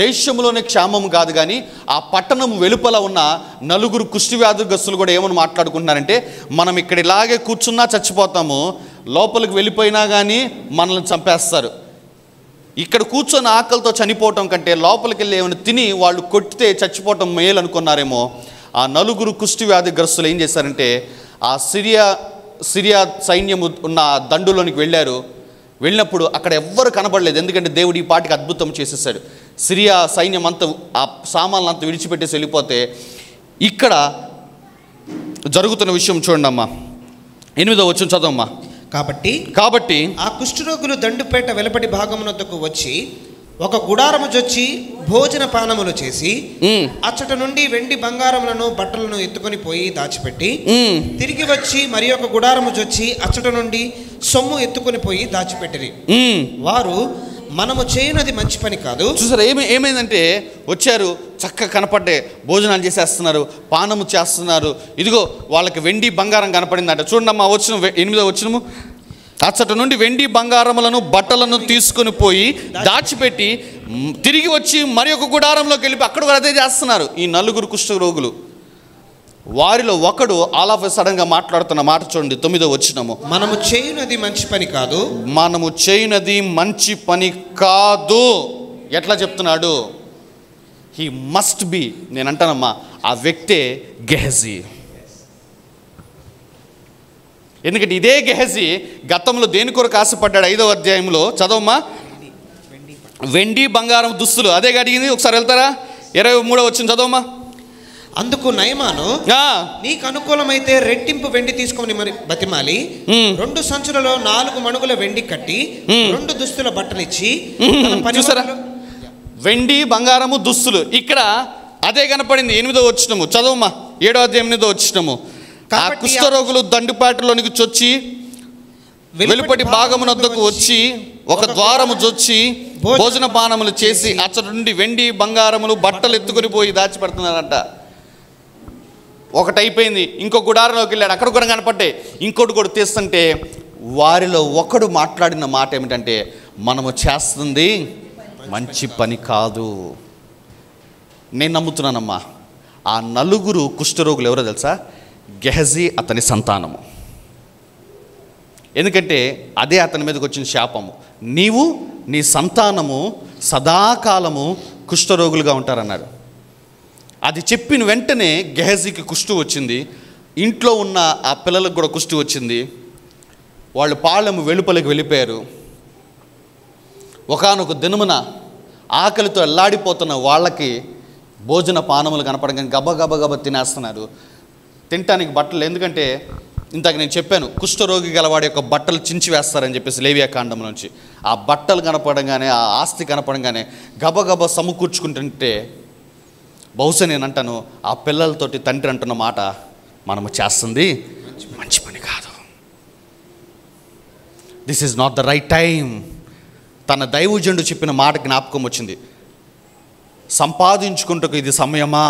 [SPEAKER 1] దేశంలోనే క్షామం కాదు కానీ ఆ పట్టణం వెలుపల ఉన్న 4 కుష్ఠవ్యాధిగ్రస్తులు కూడా ఏమని మాట్లాడుకుంటున్నారంటే, మనం ఇక్కడ ఇలాగే కూర్చున్నా చచ్చిపోతాము, లోపలికి వెళ్ళిపోయినా కానీ మనల్ని చంపేస్తారు. ఇక్కడ కూర్చొని ఆకలితో చనిపోవటం కంటే లోపలికి వెళ్ళి ఏమైనా తిని వాళ్ళు కొట్టితే చచ్చిపోవటం మేలు అనుకున్నారేమో. ఆ 4 కుష్ఠవ్యాధిగ్రస్తులు ఏం చేశారంటే ఆ సిరియా సైన్యము ఉన్న దండులోనికి వెళ్ళారు. వెళ్ళినప్పుడు అక్కడ ఎవ్వరు కనబడలేదు, ఎందుకంటే దేవుడు ఈ పాటికి అద్భుతం చేసేసాడు. సిరియా సైన్యం అంతా ఆ సామాన్లు అంతా విడిచిపెట్టేసి వెళ్ళిపోతే ఇక్కడ జరుగుతున్న విషయం చూడండి అమ్మా. 8వ వచనం చదవమ్మా.
[SPEAKER 3] కాబట్టి ఆ కుష్ఠరోగులు దండుపేట వెలుపటి భాగమునొద్దకు వచ్చి ఒక గుడారము జొచ్చి భోజన పానములు చేసి అచ్చట నుండి వెండి బంగారములను బట్టలను ఎత్తుకొని పోయి దాచిపెట్టి తిరిగి వచ్చి మరి ఒక గుడారము జొచ్చి అచ్చట నుండి సొమ్ము ఎత్తుకొని పోయి దాచిపెట్టిరి. వారు మనము చేయనది మంచి పని కాదు.
[SPEAKER 1] చూసారా ఏమైందంటే వచ్చారు, చక్కగా కనపడ్డే భోజనాలు చేసేస్తున్నారు, పానము చేస్తున్నారు. ఇదిగో వాళ్ళకి వెండి బంగారం కనపడిందంట. చూడండి అమ్మా, 8వ వచనము. అచ్చట నుండి వెండి బంగారములను బట్టలను తీసుకొని పోయి దాచిపెట్టి తిరిగి వచ్చి మరి ఒక గుడారంలోకి వెళ్ళి అక్కడ కూడా అదే చేస్తున్నారు ఈ 4 కుష్ఠరోగులు. వారిలో ఒకడు ఆల్ ఆఫ్ ఎ సడన్ గా మాట్లాడుతున్న మాట చూడండి, 9వ వచనము.
[SPEAKER 3] మనము చేయునది మంచి పని కాదు.
[SPEAKER 1] మనము చేయునది మంచి పని కాదు. ఎట్లా చెప్తున్నాడు? హీ మస్ట్ బి, నేను అంటానమ్మా, ఆ వ్యక్తే గెహజీ. ఎందుకంటే ఇదే గెహజీ గతంలో దేని కొరకు ఆశపడ్డాడు? 5వ అధ్యాయంలో చదవమ్మా. వెండి బంగారం దుస్తులు అదే అడిగింది. ఒకసారి వెళ్తారా? 23వ వచనం చదవమ్మా.
[SPEAKER 3] అందుకు నయమాను, నీకు అనుకూలమైతే రెట్టింపు వెండి తీసుకొని మరి బతిమాలి 2 సంచులలో 4 మణుగుల వెండి కట్టి 2 దుస్తుల బట్టలిచ్చి.
[SPEAKER 1] చూసారా, వెండి బంగారము దుస్తులు. ఇక్కడ అదే కనపడింది. 8వ వచనము చదవమ్మా. 7వ అధ్యాయం 8వ వచనము. ఆ కుష్ఠరోగులు దండుపాటలోనికి చొచ్చి వెలుపటి భాగమునొద్దకు వచ్చి ఒక ద్వారము జొచ్చి భోజన పానములు చేసి అచ్చట నుండి వెండి బంగారములు బట్టలు ఎత్తుకొని పోయి దాచిపెడుతున్నారంట. ఒకటి అయిపోయింది, ఇంకో గుడారంలోకి వెళ్ళాడు, అక్కడ కూడా కనపడ్డాయి. ఇంకోటి కూడా తీస్తుంటే వారిలో ఒకడు మాట్లాడిన మాట ఏమిటంటే, మనము చేస్తుంది మంచి పని కాదు. నేను నమ్ముతున్నానమ్మా, ఆ 4 కుష్ఠరోగులు ఎవరో తెలుసా? గెహజీ అతని సంతానము. ఎందుకంటే అదే అతని మీదకి వచ్చిన శాపము. నీవు నీ సంతానము సదాకాలము కుష్ఠరోగులుగా ఉంటారన్నాడు. అది చెప్పిన వెంటనే గెహజీకి కుష్ఠు వచ్చింది. ఇంట్లో ఉన్న ఆ పిల్లలకు కూడా కుష్టి వచ్చింది. వాళ్ళు పాళెము వెలుపలికి వెళ్ళిపోయారు. ఒకానొక దినమున ఆకలితో అల్లాడిపోతున్న వాళ్ళకి భోజన పానములు కనపడగానే గబ తినేస్తున్నారు. తినటానికి బట్టలు, ఎందుకంటే ఇంతకు నేను చెప్పాను కుష్ఠరోగి గలవాడి యొక్క బట్టలు చించి వేస్తారని చెప్పేసి లేవియా కాండం నుంచి. ఆ బట్టలు కనపడంగానే, ఆ ఆస్తి కనపడంగానే గబ సమకూర్చుకుంటుంటే, బహుశా నేను అంటాను ఆ పిల్లలతోటి తండ్రి అంటున్న మాట, మనము చేస్తుంది మంచి పని కాదు, this is not the right time. తన దైవజనుడు చెప్పిన మాట జ్ఞాపకం వచ్చింది. సంపాదించుకుంటకు ఇది సమయమా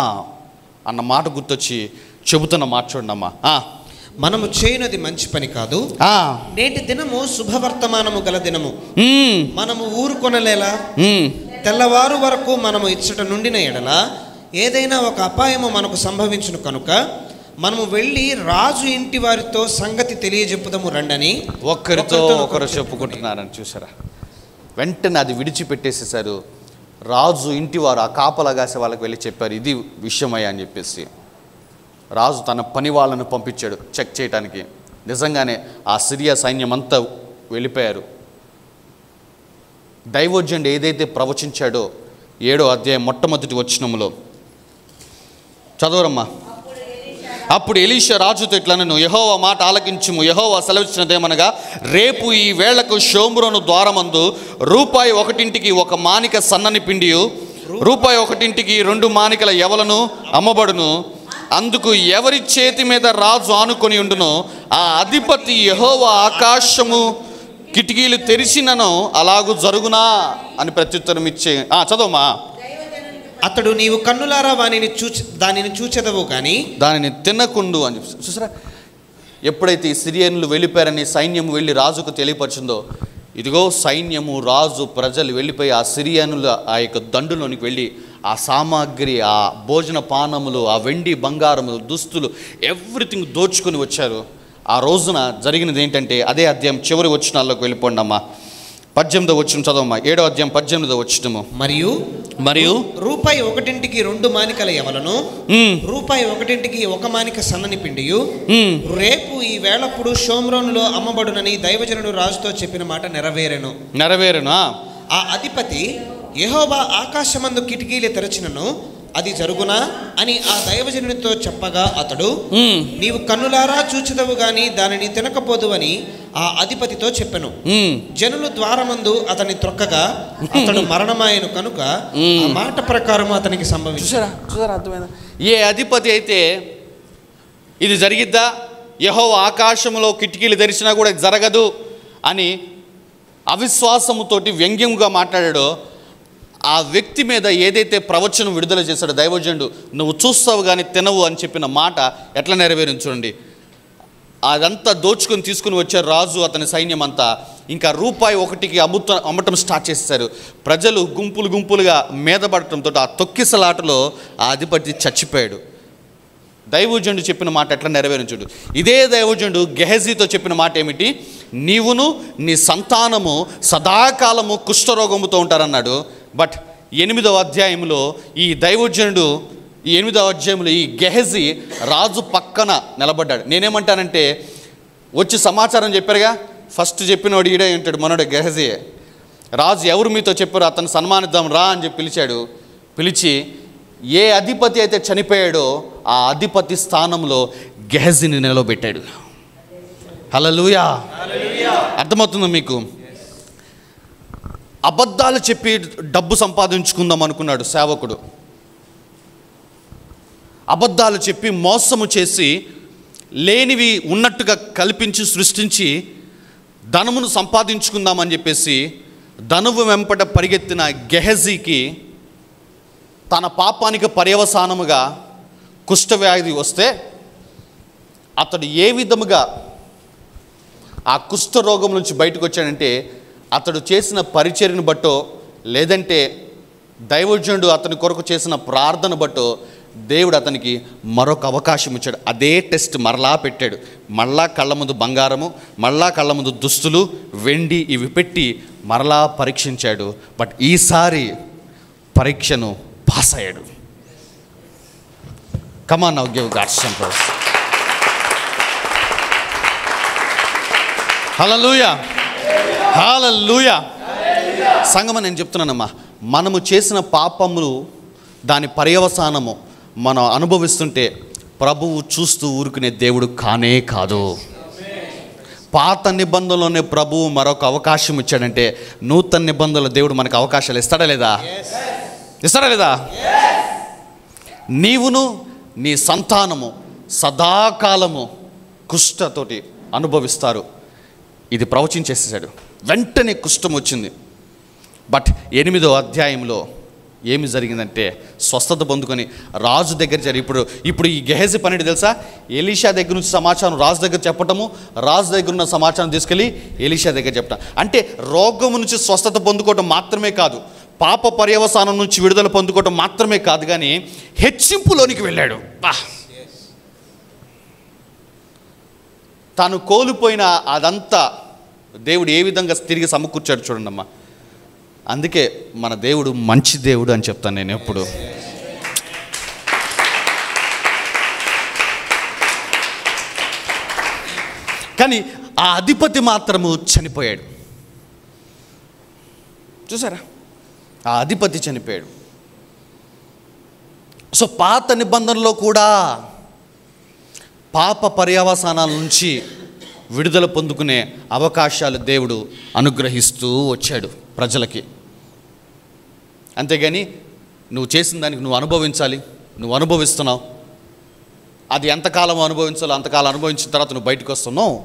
[SPEAKER 1] అన్న మాట గుర్తొచ్చి చెబుతున్న మాట చూడమ్మా.
[SPEAKER 3] మనము చేయనది మంచి పని కాదు, నేటి దినము శుభవర్తమానము గల దినము, మనము ఊరుకొనలేలా, తెల్లవారు వరకు మనము ఇచ్చట నుండిన ఎడల ఏదైనా ఒక అపాయము మనకు సంభవించును కనుక మనము వెళ్ళి రాజు ఇంటి వారితో సంగతి తెలియజెప్పుదాము రండని
[SPEAKER 1] ఒకరితో ఒకరు చెప్పుకుంటున్నారని చూసారా. వెంటనే అది విడిచిపెట్టేసేసారు. రాజు ఇంటి వారు ఆ కాపలా కాసే వాళ్ళకి వెళ్ళి చెప్పారు, ఇది విషయమయ్యా అని చెప్పేసి. రాజు తన పని వాళ్ళను పంపించాడు చెక్ చేయడానికి. నిజంగానే ఆ సిరియా సైన్యం అంతా వెళ్ళిపోయారు. దైవోజనుడు ఏదైతే ప్రవచించాడో 7వ అధ్యాయం మొట్టమొదటి వచనములో చదవరమ్మా. అప్పుడు ఎలీషా రాజుతో ఇట్లనెను, యెహోవా మాట ఆలకించుము. యెహోవా సెలవిచ్చినదేమనగా, రేపు ఈ వేళకు షోమ్రోను ద్వారమందు రూపాయి 1 1 మానిక సన్నని పిండియు, రూపాయి 1 2 మానికల యవలను అమ్మబడును. అందుకు ఎవరి చేతి మీద రాజు ఆనుకొని ఉండునో ఆ అధిపతి యెహోవా ఆకాశము కిటికీలు తెరిచినను అలాగూ జరుగునా అని ప్రత్యుత్తరం ఇచ్చే. చదవమా.
[SPEAKER 3] అతడు నీవు కన్నులారా దానిని చూచెదవు కానీ
[SPEAKER 1] దానిని తినకుండు అని చూసారా. ఎప్పుడైతే ఈ సిరియన్లు వెళ్ళిపోయారని సైన్యం వెళ్ళి రాజుకు తెలియపరిచిందో, ఇదిగో సైన్యము, రాజు, ప్రజలు వెళ్ళిపోయి ఆ సిరియనుల ఆ యొక్క దండులోనికి వెళ్ళి ఆ సామాగ్రి, ఆ భోజన పానములు, ఆ వెండి బంగారములు, దుస్తులు, ఎవ్రీథింగ్ దోచుకొని వచ్చారు. ఆ రోజున జరిగినది ఏంటంటే, అదే అధ్యాయం చివరి వచనాల్లోకి వెళ్ళిపోండి అమ్మా. 18వ వచనం చదవమ్మా. 7వ అధ్యాయం 18వ వచనము. మరియు
[SPEAKER 3] రూపాయి 1 2 మానికల యవలను, రూపాయి 1 1 మానిక సన్నని పిండియు రేపు ఈ వేళప్పుడు షోమ్రోనులో అమ్మబడునని దైవజనుడు రాజుతో చెప్పిన మాట నెరవేరెను. ఆ అధిపతి యెహోవా ఆకాశమందు కిటికీలు తెరచినను అది జరుగునా అని ఆ దైవజనునితో చెప్పగా అతడు, నీవు కన్నులారా చూచెదవు గాని దానిని తినకపోదు అని ఆ అధిపతితో చెప్పెను. జనులు ద్వారమందు అతని త్రొక్కగా అతడు మరణమాయను కనుక ఆ మాట ప్రకారం అతనికి సంభవించారు.
[SPEAKER 1] చూసారా, అర్థమైందా? ఏ అధిపతి అయితే ఇది జరిగిద్దా, యెహోవా ఆకాశంలో కిటికీలు తెరిచినా కూడా జరగదు అని అవిశ్వాసముతోటి వ్యంగ్యంగా మాట్లాడాడో, ఆ వ్యక్తి మీద ఏదైతే ప్రవచనం విడుదల చేశాడో దైవజనుడు, నువ్వు చూస్తావు కానీ తినవు అని చెప్పిన మాట ఎట్లా నెరవేరింది చూడండి. అదంతా దోచుకొని తీసుకుని వచ్చారు రాజు, అతని సైన్యం అంతా. ఇంకా రూపాయి 1 అమ్మటం స్టార్ట్ చేశారు. ప్రజలు గుంపులుగా మీద పడటంతో ఆ తొక్కిసలాటలో ఆ అధిపతి చచ్చిపోయాడు. దైవజనుడు చెప్పిన మాట ఎట్లా నెరవేరించుడు. ఇదే దైవజనుడు గెహజీతో చెప్పిన మాట ఏమిటి, నీవును నీ సంతానము సదాకాలము కుష్ఠరోగముతో ఉంటారన్నాడు. బట్ 8వ అధ్యాయంలో ఈ దైవజనుడు, ఈ 8వ అధ్యాయంలో ఈ గెహజీ రాజు పక్కన నిలబడ్డాడు. నేనేమంటానంటే, వచ్చి సమాచారం చెప్పారుగా, ఫస్ట్ చెప్పినవాడు ఈడే ఉంటాడు, మనోడు గెహజీ. రాజు ఎవరు మీతో చెప్పారు, అతను సన్మానిద్దాం రా అని చెప్పి పిలిచాడు. పిలిచి ఏ అధిపతి అయితే చనిపోయాడో ఆ అధిపతి స్థానంలో గెహజీని నిలబెట్టాడు. హల్లెలూయా. అర్థమవుతుందా మీకు? అబద్ధాలు చెప్పి డబ్బు సంపాదించుకుందాం అనుకున్నాడు సేవకుడు. అబద్ధాలు చెప్పి మోసము చేసి లేనివి ఉన్నట్టుగా కల్పించి సృష్టించి ధనమును సంపాదించుకుందామని చెప్పేసి ధనువు వెంపట పరిగెత్తిన గెహజీకి తన పాపానికి పర్యవసానముగా కుష్ఠవ్యాధి వస్తే అతడు ఏ విధముగా ఆ కుష్ఠరోగం నుంచి బయటకు వచ్చాడంటే, అతడు చేసిన పరిచర్యను బట్టో, లేదంటే దైవజనుడు అతని కొరకు చేసిన ప్రార్థన బట్టో దేవుడు అతనికి మరొక అవకాశం ఇచ్చాడు. అదే టెస్ట్ మరలా పెట్టాడు. మళ్ళా కళ్ళ ముందు బంగారము, మళ్ళా కళ్ళ ముందు దుస్తులు, వెండి ఇవి పెట్టి మరలా పరీక్షించాడు. బట్ ఈసారి పరీక్షను పాస్ అయ్యాడు. Come on now give God some praise. Hallelujah, hallelujah. సంగమం నేను చెప్తున్నానమ్మా, మనము చేసిన పాపములు దాని పర్యవసానము మనం అనుభవిస్తుంటే ప్రభువు చూస్తూ ఊరుకునే దేవుడు కానే కాదు. పాత నిబంధనలోనే ప్రభువు మరొక అవకాశం ఇచ్చాడంటే నూతన నిబంధనలో దేవుడు మనకు అవకాశాలు ఇస్తాడా లేదా? ఇస్తాడా లేదా? నీవును నీ సంతానము సదాకాలము కుష్ఠతోటి అనుభవిస్తారు. ఇది ప్రవచించేసేసాడు. వెంటనే కుష్ఠం వచ్చింది. బట్ 8వ అధ్యాయంలో ఏమి జరిగిందంటే స్వస్థత పొందుకొని రాజు దగ్గర ఇప్పుడు ఈ గెహజీ పని తెలుసా? ఎలీషా దగ్గర నుంచి సమాచారం రాజు దగ్గర చెప్పటము, రాజు దగ్గర ఉన్న సమాచారం తీసుకెళ్ళి ఎలీషా దగ్గర చెప్పటం. అంటే రోగం నుంచి స్వస్థత పొందుకోవటం మాత్రమే కాదు, పాప పర్యవసానం నుంచి విడుదల పొందుకోవటం మాత్రమే కాదు, కానీ హెచ్చింపులోనికి వెళ్ళాడు. తాను కోల్పోయిన అదంతా దేవుడు ఏ విధంగా తిరిగి సమకూర్చాడు చూడండి అమ్మా. అందుకే మన దేవుడు మంచి దేవుడు అని చెప్తాను నేను ఎప్పుడు. కానీ ఆ అధిపతి మాత్రము చనిపోయాడు. చూసారా, ఆ అధిపతి చనిపోయాడు. సో పాత నిబంధనలో కూడా పాప పర్యవసానాల నుంచి విడుదల పొందుకునే అవకాశాలు దేవుడు అనుగ్రహిస్తూ వచ్చాడు ప్రజలకి. అంతేగాని నువ్వు చేసిన దానికి నువ్వు అనుభవించాలి, నువ్వు అనుభవిస్తున్నావు, అది ఎంతకాలం అనుభవించాలో అంతకాలం అనుభవించిన తర్వాత నువ్వు బయటకు వస్తున్నావు.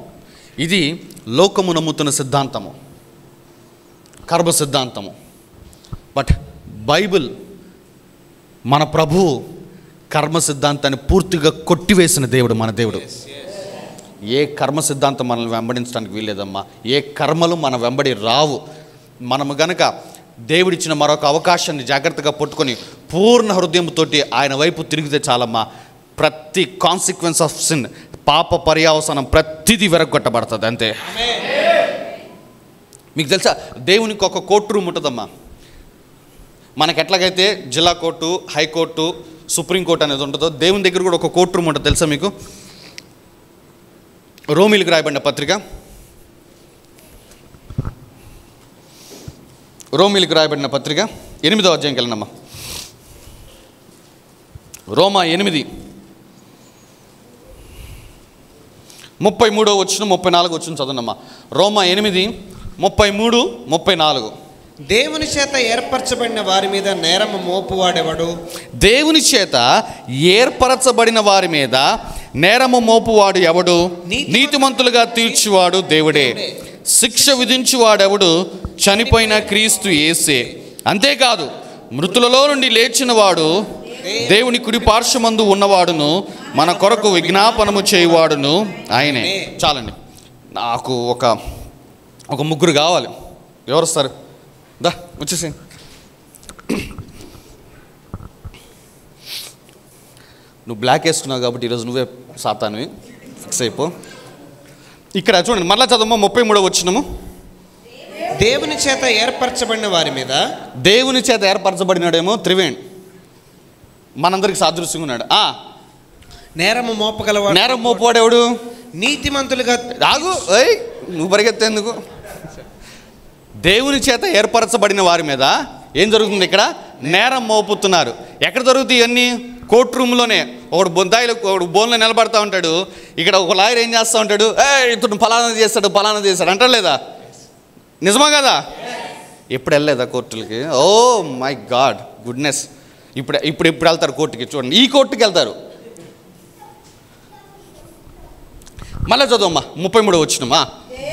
[SPEAKER 1] ఇది లోకము నమ్ముతున్న సిద్ధాంతము, కర్మ సిద్ధాంతము. బట్ బైబిల్ మన ప్రభువు కర్మ సిద్ధాంతాన్ని పూర్తిగా కొట్టివేసిన దేవుడు మన దేవుడు. ఏ కర్మ సిద్ధాంతం మనల్ని వెంబడించడానికి వీల్లేదమ్మా. ఏ కర్మలు మన వెంబడి రావు. మనము గనక దేవుడిచ్చిన మరొక అవకాశాన్ని జాగ్రత్తగా పట్టుకొని పూర్ణ హృదయంతో ఆయన వైపు తిరిగితే చాలమ్మా. ప్రతి కాన్సిక్వెన్స్ ఆఫ్ సిన్, పాప పర్యవసానం ప్రతిదీ వెరగొట్టబడుతుంది అంతే. మీకు తెలుసా, దేవునికి ఒక కోర్టు రూమ్ ఉంటుందమ్మా. మనకు ఎట్లాగైతే జిల్లా కోర్టు, హైకోర్టు, సుప్రీంకోర్టు అనేది ఉంటుందో దేవుని దగ్గర కూడా ఒక కోర్టు రూమ్ ఉంటుంది. తెలుసా మీకు? రోమీలకు రాయబడిన పత్రిక, రోమీలకు రాయబడిన పత్రిక 8వ అధ్యాయంకి వెళ్ళినమ్మా. రోమా 8:33-34 చదవనమ్మా. రోమా 8:33-34.
[SPEAKER 3] దేవుని చేత ఏర్పరచబడిన వారి మీద నేరము మోపువాడెవడు?
[SPEAKER 1] దేవుని చేత ఏర్పరచబడిన వారి మీద నేరము మోపువాడు ఎవడు? నీతిమంతులుగా తీర్చువాడు దేవుడే. శిక్ష విధించువాడెవడు? చనిపోయిన క్రీస్తు యేసే. అంతేకాదు, మృతులలో నుండి లేచిన వాడు, దేవుని కుడి పార్శ్వమందు ఉన్నవాడును, మన కొరకు విజ్ఞాపనము చేయువాడును ఆయనే. చాలండి, నాకు ఒక ముగ్గురు కావాలి. ఎవరు వస్తారు? దా వచ్చేసి. నువ్వు బ్లాక్ వేసుకున్నావు కాబట్టి ఈరోజు నువ్వే సాతానువి, ఫిక్స్ అయిపో. ఇక్కడ చూడండి, మరలా చదవమ్మా. 33వ వచనము.
[SPEAKER 3] దేవుని చేత ఏర్పరచబడిన వారి మీద.
[SPEAKER 1] దేవుని చేత ఏర్పరచబడినాడేమో త్రివేణి, మనందరికి సాదృశ్యంగా ఉన్నాడు.
[SPEAKER 3] నేరము మోపగలవాడు.
[SPEAKER 1] నేరం మోపవాడెవడు?
[SPEAKER 3] నీతిమంతులుగా.
[SPEAKER 1] రాగు, నువ్వు పరిగెత్తేందుకు? దేవుని చేత ఏర్పరచబడిన వారి మీద ఏం జరుగుతుంది? ఇక్కడ నేరం మోపుతున్నారు. ఎక్కడ జరుగుతాయి ఇవన్నీ? కోర్టు రూమ్లోనే. ఒకడు బొందాయిలో, ఒకడు బోన్లో నిలబడతా ఉంటాడు. ఇక్కడ ఒక లాయర్ ఏం చేస్తూ ఉంటాడు? ఇతను ఫలానా చేస్తాడు అంటారు లేదా? నిజమా కదా? ఎప్పుడు వెళ్ళలేదా కోర్టులకి? Oh my God, goodness. ఇప్పుడు వెళ్తారు కోర్టుకి. చూడండి, ఈ కోర్టుకి వెళ్తారు. మళ్ళీ చదవమ్మా 33వ వచనమా.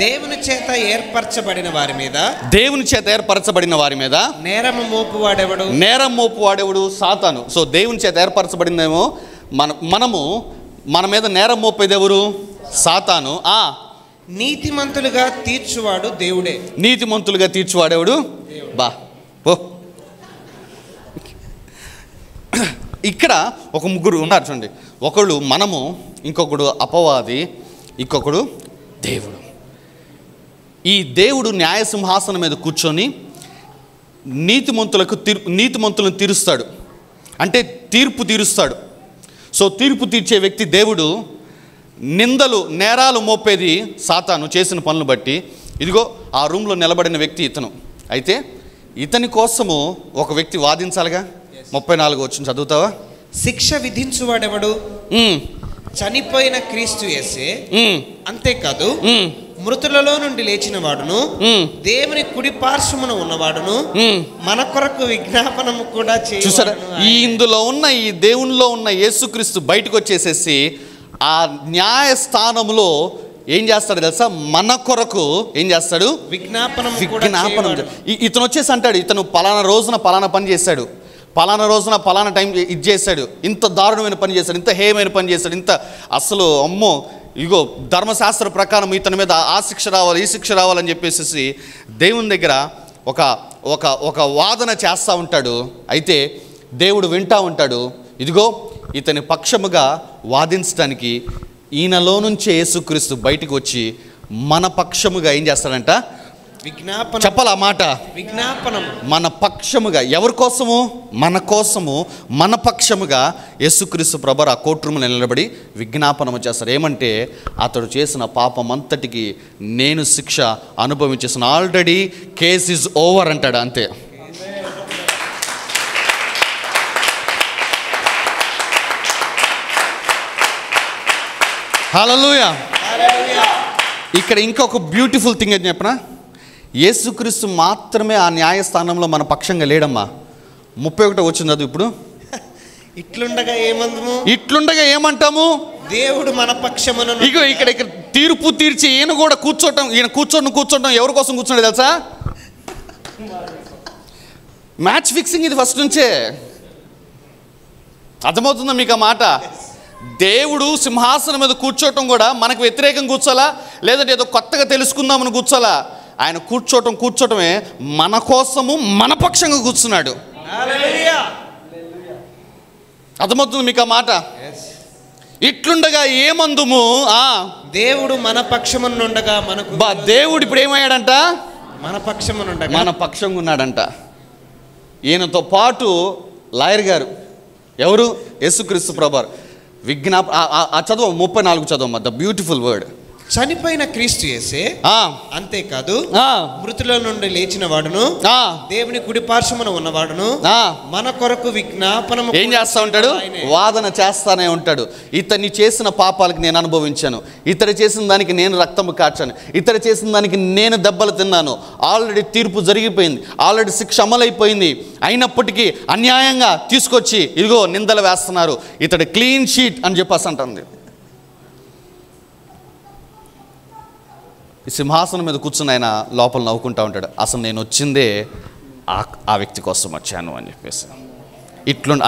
[SPEAKER 3] దేవుని చేత ఏర్పరచబడిన వారి మీద.
[SPEAKER 1] దేవుని చేత ఏర్పరచబడిన వారి మీద
[SPEAKER 3] నేరము మోపువాడెవడు?
[SPEAKER 1] నేరం మోపువాడెవడు? సాతాను. సో దేవుని చేత ఏర్పరచబడిందేమో మనము, మన మీద నేరం మోపేది ఎవరు? సాతాను.
[SPEAKER 3] నీతిమంతులుగా తీర్చువాడు దేవుడే.
[SPEAKER 1] నీతిమంతులుగా తీర్చువాడెవడు? బా ఓ. ఇక్కడ ఒక ముగ్గురు ఉన్నారు చూడండి. ఒకడు మనము, ఇంకొకడు అపవాది, ఇంకొకడు దేవుడు. ఈ దేవుడు న్యాయసింహాసనం మీద కూర్చొని నీతిమంతులను తీరుస్తాడు, అంటే తీర్పు తీరుస్తాడు. సో తీర్పు తీర్చే వ్యక్తి దేవుడు. నిందలు నేరాలు మోపేది సాతాను చేసిన పనులు బట్టి. ఇదిగో ఆ రూమ్లో నిలబడిన వ్యక్తి ఇతను. అయితే ఇతని కోసము ఒక వ్యక్తి వాదించాలిగా. 34 వచ్చిన చదువుతావా?
[SPEAKER 3] శిక్ష విధించువాడెవడు? చనిపోయిన క్రీస్తు యేసే. అంతేకాదు మృతులలో నుండి లేచిన వాడును దేవుని కుడి పార్శ్వమున ఉన్నవాడును మన కొరకు విజ్ఞాపనము కూడా
[SPEAKER 1] చూసారా? ఈ ఇందులో ఉన్న ఈ దేవునిలో ఉన్న యేసుక్రీస్తు బయటకు వచ్చేసేసి ఆ న్యాయస్థానంలో ఏం చేస్తాడు తెలుసా? మన కొరకు ఏం చేస్తాడు?
[SPEAKER 3] విజ్ఞాపనం.
[SPEAKER 1] ఇతను వచ్చేసి అంటాడు, ఇతను పలానా రోజున పలానా పని చేశాడు, పలానా రోజున పలానా టైం ఇది చేశాడు, ఇంత దారుణమైన పని చేశాడు, ఇంత హేయమైన పని చేశాడు, ఇంత అసలు అమ్మో ఇగో ధర్మశాస్త్ర ప్రకారం ఇతని మీద ఆ శిక్ష రావాలి ఈ శిక్ష రావాలని చెప్పేసి దేవుని దగ్గర ఒక ఒక ఒక వాదన చేస్తూ ఉంటాడు. అయితే దేవుడు వింటూ ఉంటాడు. ఇదిగో ఇతని పక్షముగా వాదించడానికి ఈయనలో నుంచే యేసుక్రీస్తు బయటికి వచ్చి మన పక్షముగా ఏం చేస్తాడంట?
[SPEAKER 3] విజ్ఞాపనం.
[SPEAKER 1] చెప్పాలా మాట?
[SPEAKER 3] విజ్ఞాపనం.
[SPEAKER 1] మన పక్షముగా. ఎవరి కోసము? మన కోసము, మన పక్షముగా యేసుక్రీస్తు ప్రభు ఆ కోర్టు రూమ్లో నిలబడి విజ్ఞాపనము చేస్తారు. ఏమంటే అతడు చేసిన పాపం అంతటికి నేను శిక్ష అనుభవించేసిన, ఆల్రెడీ కేస్ ఈజ్ ఓవర్ అంటాడు. అంతే. హల్లెలూయా. ఇక్కడ ఇంకొక బ్యూటిఫుల్ థింగ్ అని చెప్పనా? యేసుక్రీస్తు మాత్రమే ఆ న్యాయస్థానంలో మన పక్షంగా లేడమ్మా. 31 వచ్చింది అది. ఇప్పుడు
[SPEAKER 3] ఇట్లుండగా ఏమందము?
[SPEAKER 1] ఇట్లుండగా ఏమంటాము?
[SPEAKER 3] దేవుడు మన పక్షమున.
[SPEAKER 1] ఇగో ఇక్కడ తీర్పు తీర్చి ఈయన కూడా కూర్చోటం, ఈయన కూర్చోటం ఎవరి కోసం కూర్చున్నాడు తెలుసా? మ్యాచ్ ఫిక్సింగ్ ఇది ఫస్ట్ నుంచే. అర్థమవుతుందా మీకు ఆ మాట? దేవుడు సింహాసనం మీద కూర్చోటం కూడా మనకు వ్యతిరేకం కూర్చోలా, లేదంటే ఏదో కొత్తగా తెలుసుకుందామని కూర్చోలా. ఆయన కూర్చోటమే మన కోసము మన పక్షంగా కూర్చున్నాడు. అర్థమవుతుంది మీకు ఆ మాట? ఇట్లుండగా ఏమందుము?
[SPEAKER 3] దేవుడు మన పక్షమునుండగా మనకు.
[SPEAKER 1] దేవుడు ఇప్పుడు ఏమయ్యాడంట?
[SPEAKER 3] మన పక్షమునుండగా
[SPEAKER 1] మన పక్షంగా ఉన్నాడంట. ఈయనతో పాటు లాయర్ గారు ఎవరు? యేసుక్రీస్తు ప్రభు. చదువు 34 చదువు. The beautiful word.
[SPEAKER 3] చనిపోయిన క్రీస్తు యేసే. అంతేకాదు మృతుల నుండి లేచిన వాడును దేవుని కుడి పార్శ్వమున ఉన్నవాడును మన కొరకు విజ్ఞాపనము.
[SPEAKER 1] ఏం చేస్తా ఉంటాడు? వాదన చేస్తానే ఉంటాడు. ఇతన్ని చేసిన పాపాలకు నేను అనుభవించాను, ఇతడు చేసిన దానికి నేను రక్తము కార్చాను, ఇతడు చేసిన దానికి నేను దెబ్బలు తిన్నాను, ఆల్రెడీ తీర్పు జరిగిపోయింది, ఆల్రెడీ శిక్ష అమలైపోయింది. అయినప్పటికీ అన్యాయంగా తీసుకొచ్చి ఇదిగో నిందలు వేస్తున్నారు, ఇతడు క్లీన్ షీట్ అని చెప్పేసి అంటుంది. ఈ సింహాసనం మీద కూర్చుని ఆయన లోపల నవ్వుకుంటూ ఉంటాడు. అసలు నేను వచ్చిందే ఆ వ్యక్తి కోసం వచ్చాను అని చెప్పేసి.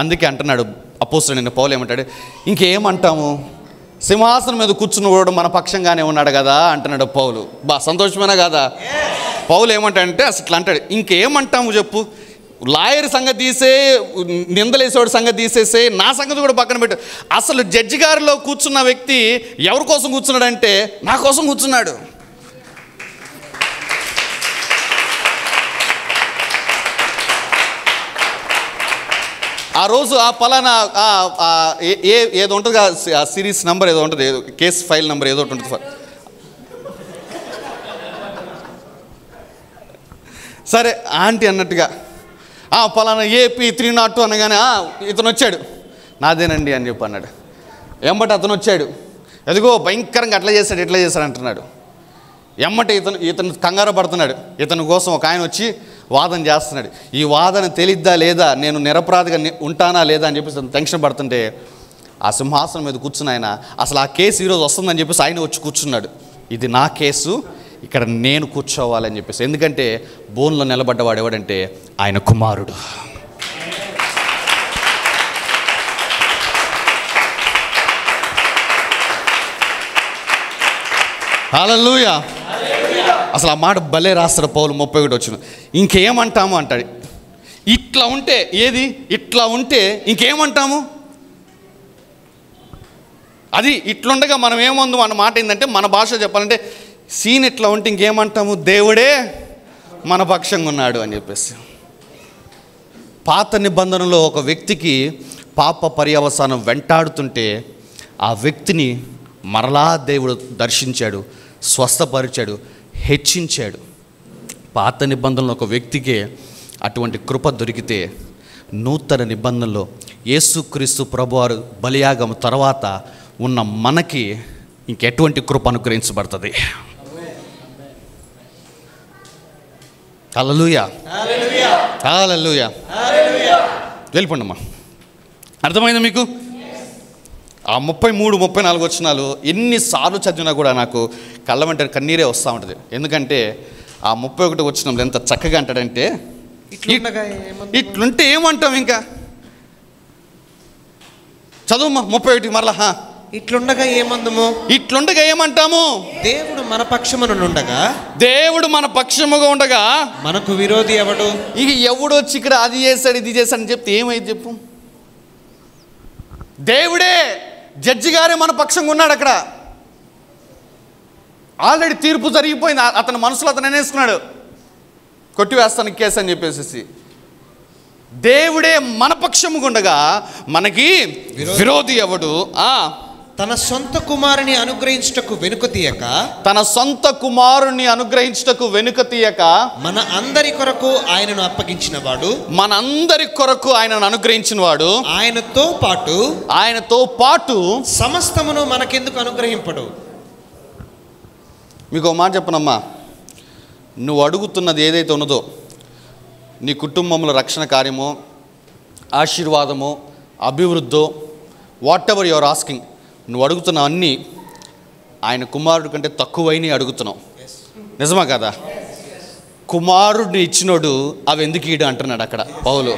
[SPEAKER 1] అందుకే అంటున్నాడు అపోస్తలుడైన పౌలు ఏమంటాడు? ఇంకేమంటాము? సింహాసనం మీద కూర్చున్నవాడు మన పక్షంగానే ఉన్నాడు కదా అంటున్నాడు పౌలు. సంతోషమేనా కదా? పౌలు ఏమంటాడంటే అసలు ఇట్లా అంటాడు, ఇంకేమంటాము చెప్పు? లాయర్ సంగతి తీసే, నిందలేసేవాడు సంగతి తీసేసే, నా సంగతి కూడా పక్కన పెట్టు. అసలు జడ్జి గారిలో కూర్చున్న వ్యక్తి ఎవరి కోసం కూర్చున్నాడంటే నా కోసం కూర్చున్నాడు. ఆ రోజు ఆ పలానా ఏదో ఉంటుంది ఆ సిరీస్ నెంబర్ ఏదో ఉంటుంది, కేస్ ఫైల్ నెంబర్ ఏదో ఉంటుంది. సరే ఆంటీ అన్నట్టుగా పలానా AP 302 అనగానే ఇతను వచ్చాడు, నాదేనండి అని చెప్పి అన్నాడు. ఎమ్మటి అతను వచ్చాడు, ఎదుగో భయంకరంగా అట్లా చేశాడు ఇట్లా చేశాడు అంటున్నాడు. ఎమ్మటి ఇతను కంగారు పడుతున్నాడు. ఇతని కోసం ఒక ఆయన వచ్చి వాదన చేస్తున్నాడు. ఈ వాదన తెలిద్దా లేదా, నేను నిరపరాధిగా ఉంటానా లేదా అని చెప్పేసి టెన్షన్ పడుతుంటే ఆ సింహాసనం మీద కూర్చుని ఆయన అసలు ఆ కేసు ఈరోజు వస్తుందని చెప్పేసి ఆయన వచ్చి కూర్చున్నాడు. ఇది నా కేసు, ఇక్కడ నేను కూర్చోవాలని చెప్పేసి. ఎందుకంటే బోన్లో నిలబడ్డవాడు ఎవడంటే ఆయన కుమారుడు. హల్లెలూయా. అసలు ఆ మాట భలే రాస్తాడు పౌలు. 31 వచ్చిన ఇంకేమంటాము అంటాడు. ఇట్లా ఉంటే ఏది? ఇట్లా ఉంటే ఇంకేమంటాము? అది ఇట్లుండగా మనం ఏమందు అన్న మాట ఏంటంటే, మన భాష చెప్పాలంటే సీన్ ఇట్లా ఉంటే ఇంకేమంటాము? దేవుడే మన పక్షంగా ఉన్నాడు అని చెప్పేసి. పాత నిబంధనలో ఒక వ్యక్తికి పాప పర్యవసానం వెంటాడుతుంటే ఆ వ్యక్తిని మరలా దేవుడు దర్శించాడు, స్వస్థపరిచాడు, హెచ్చించాడు. పాత నిబంధనలో ఒక వ్యక్తికే అటువంటి కృప దొరికితే నూతన నిబంధనలో యేసుక్రీస్తు ప్రభువారు బలియాగం తర్వాత ఉన్న మనకి ఇంకెటువంటి కృప అనుగ్రహించబడుతుంది. హల్లెలూయా, హల్లెలూయా. వెళ్ళిపోండమ్మా. అర్థమైందా మీకు? ఆ 33, 34 వచనాలు ఎన్నిసార్లు చదివినా కూడా నాకు కళ్ళ వెంట కన్నీరే వస్తూ ఉంటుంది. ఎందుకంటే ఆ 31 వచనంలో ఎంత చక్కగా అంటాడంటే, ఇట్లుంటే ఏమంటాం ఇంకా? చదువుమా 31 మరలా.
[SPEAKER 3] ఇట్లుండగా ఏమందుము?
[SPEAKER 1] ఇట్లుండగా ఏమంటాము?
[SPEAKER 3] దేవుడు మన పక్షమునుండగా,
[SPEAKER 1] దేవుడు మన పక్షముగా ఉండగా
[SPEAKER 3] మనకు విరోధి ఎవడు?
[SPEAKER 1] ఇక ఎవడు వచ్చి ఇక్కడ అది చేశాడు ఇది చేశాడని చెప్తే ఏమైంది చెప్పు? దేవుడే, జడ్జి గారే మన పక్షంగా ఉన్నాడు. అక్కడ ఆల్రెడీ తీర్పు జరిగిపోయింది. అతని మనసులో అతను అనేసుకున్నాడు, కొట్టివేస్తాను కేసు అని చెప్పేసి. దేవుడే మన పక్షముగా ఉండగా మనకి విరోధి ఎవడు?
[SPEAKER 3] తన సొంత కుమారుని అనుగ్రహించుటకు వెనుక తీయక,
[SPEAKER 1] తన సొంత కుమారుని అనుగ్రహించుటకు వెనుక తీయక
[SPEAKER 3] మన అందరి కొరకు ఆయనను అప్పగించిన వాడు,
[SPEAKER 1] మనందరి కొరకు ఆయనను అనుగ్రహించిన వాడు, ఆయనతో పాటు
[SPEAKER 3] సమస్తమును మనకెందుకు అనుగ్రహింపడు?
[SPEAKER 1] మీకు ఒక మాట చెప్పనమ్మా, నువ్వు అడుగుతున్నది ఏదైతే ఉన్నదో, నీ కుటుంబంలో రక్షణ కార్యమో, ఆశీర్వాదమో, అభివృద్ధో, వాట్ ఎవర్ యువర్ ఆస్కింగ్, నువ్వు అడుగుతున్న అన్నీ ఆయన కుమారుడి కంటే తక్కువైనవి అడుగుతున్నావు. నిజమా కదా? కుమారుడిని ఇచ్చినోడు అవి ఎందుకు ఈడు అంటున్నాడు అక్కడ పౌలు.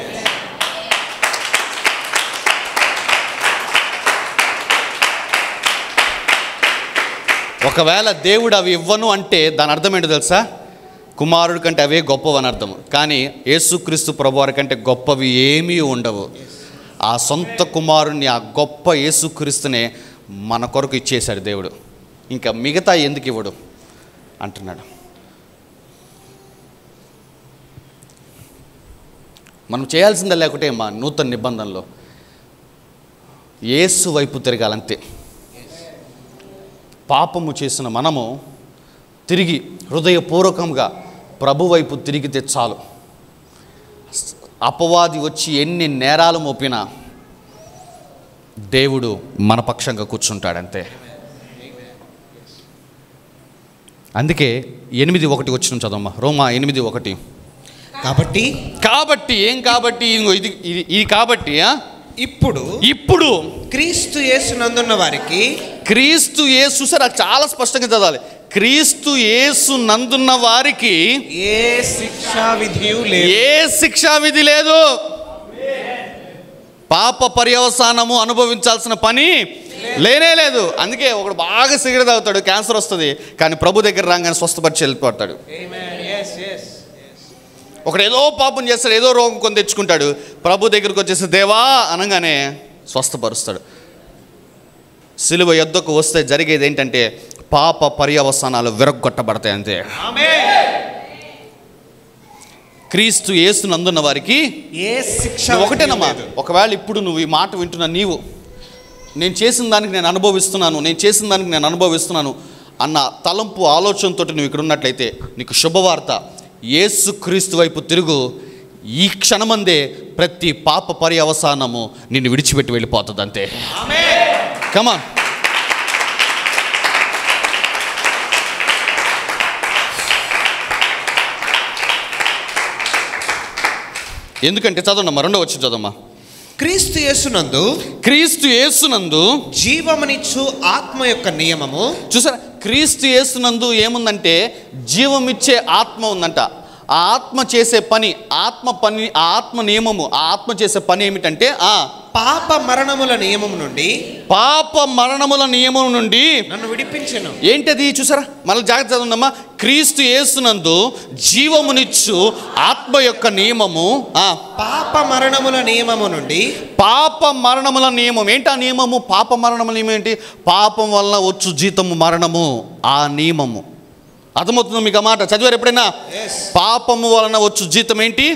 [SPEAKER 1] ఒకవేళ దేవుడు అవి ఇవ్వను అంటే దాని అర్థం ఏంటో తెలుసా? కుమారుడి కంటే అవే గొప్పవని అర్థం. కానీ యేసుక్రీస్తు ప్రభువారి కంటే గొప్పవి ఏమీ ఉండవు. ఆ సొంత కుమారుణ్ణి, ఆ గొప్ప యేసుక్రీస్తునే మన కొరకు ఇచ్చేశాడు దేవుడు. ఇంకా మిగతా ఎందుకు ఇవ్వడు అంటున్నాడు. మనం చేయాల్సిందే లేకుంటే మా నూతన నిబంధనలో యేసు వైపు తిరగాలంతే. పాపము చేసిన మనము తిరిగి హృదయపూర్వకంగా ప్రభు వైపు తిరిగితే చాలు. అపవాది వచ్చి ఎన్ని నేరాలు మోపినా దేవుడు మన పక్షంగా కూర్చుంటాడంతే. అందుకే 8:1 వచ్చిన చదవమ్మా, రోమా 8:1. కాబట్టి ఏం కాబట్టి ఇది కాబట్టి ఇప్పుడు
[SPEAKER 3] క్రీస్తు యేసునందున్న వారికి,
[SPEAKER 1] క్రీస్తు యేసు, సరే చాలా స్పష్టంగా చదవాలి, క్రీస్తు యేసు నందున్న వారికి
[SPEAKER 3] ఏ
[SPEAKER 1] శిక్షా విధి లేదు. పాప పర్యవసానము అనుభవించాల్సిన పని లేనే లేదు. అందుకే ఒకడు బాగా సిగరెట్ తాగుతాడు, క్యాన్సర్ వస్తుంది, కానీ ప్రభు దగ్గర రాగానే స్వస్థపరిచి వెళ్ళిపోతాడు. ఒకడు ఏదో పాపం చేస్తాడు, ఏదో రోగం కొని తెచ్చుకుంటాడు, ప్రభు దగ్గరికి వచ్చేసి దేవా అనగానే స్వస్థపరుస్తాడు. సిలువ యొద్దకు వస్తే జరిగేది ఏంటంటే పాప పర్యవసానాలు విరగ్గొట్టబడతాయి అంతే. క్రీస్తు యేసునందున్న వారికి
[SPEAKER 3] ఏ శిక్ష
[SPEAKER 1] ఒకటేనమ్మా. ఒకవేళ ఇప్పుడు నువ్వు ఈ మాట వింటున్న నీవు, నేను చేసిన దానికి నేను అనుభవిస్తున్నాను అన్న తలంపు ఆలోచనతో నువ్వు ఇక్కడ ఉన్నట్లయితే నీకు శుభవార్త, యేసుక్రీస్తు వైపు తిరుగు. ఈ క్షణమందే ప్రతి పాప పర్యవసానము నిన్ను విడిచిపెట్టి వెళ్ళిపోతుంది అంతే. కమాన్. ఎందుకంటే చదవమ్మా, 2వ వచనం చదవమ్మా. క్రీస్తు యేసునందు
[SPEAKER 3] జీవమునిచ్చు ఆత్మ యొక్క నియమము.
[SPEAKER 1] చూసారా, క్రీస్తు యేసునందు ఏముందంటే జీవమిచ్చే ఆత్మ ఉందంట. ఆ ఆత్మ చేసే పని, ఆత్మ నియమము, ఆ ఆత్మ చేసే పని ఏమిటంటే
[SPEAKER 3] పాప మరణముల నియమము నుండి నన్ను విడిపించెను.
[SPEAKER 1] ఏంటది చూసారా, మళ్ళీ జాగ్రత్త చదవండమ్మా. క్రీస్తు యేసునందు జీవమునిచ్చు ఆత్మ యొక్క నియమము,
[SPEAKER 3] పాప మరణముల నియమం.
[SPEAKER 1] ఏంటి ఆ నియమము? పాప మరణముల నియమం ఏంటి? పాపం వలన వచ్చు జీతము మరణము, ఆ నియమము. అర్థమవుతుందా మీకు ఆ మాట? చదివారు ఎప్పుడైనా? పాపము వలన వచ్చు జీతం ఏంటి?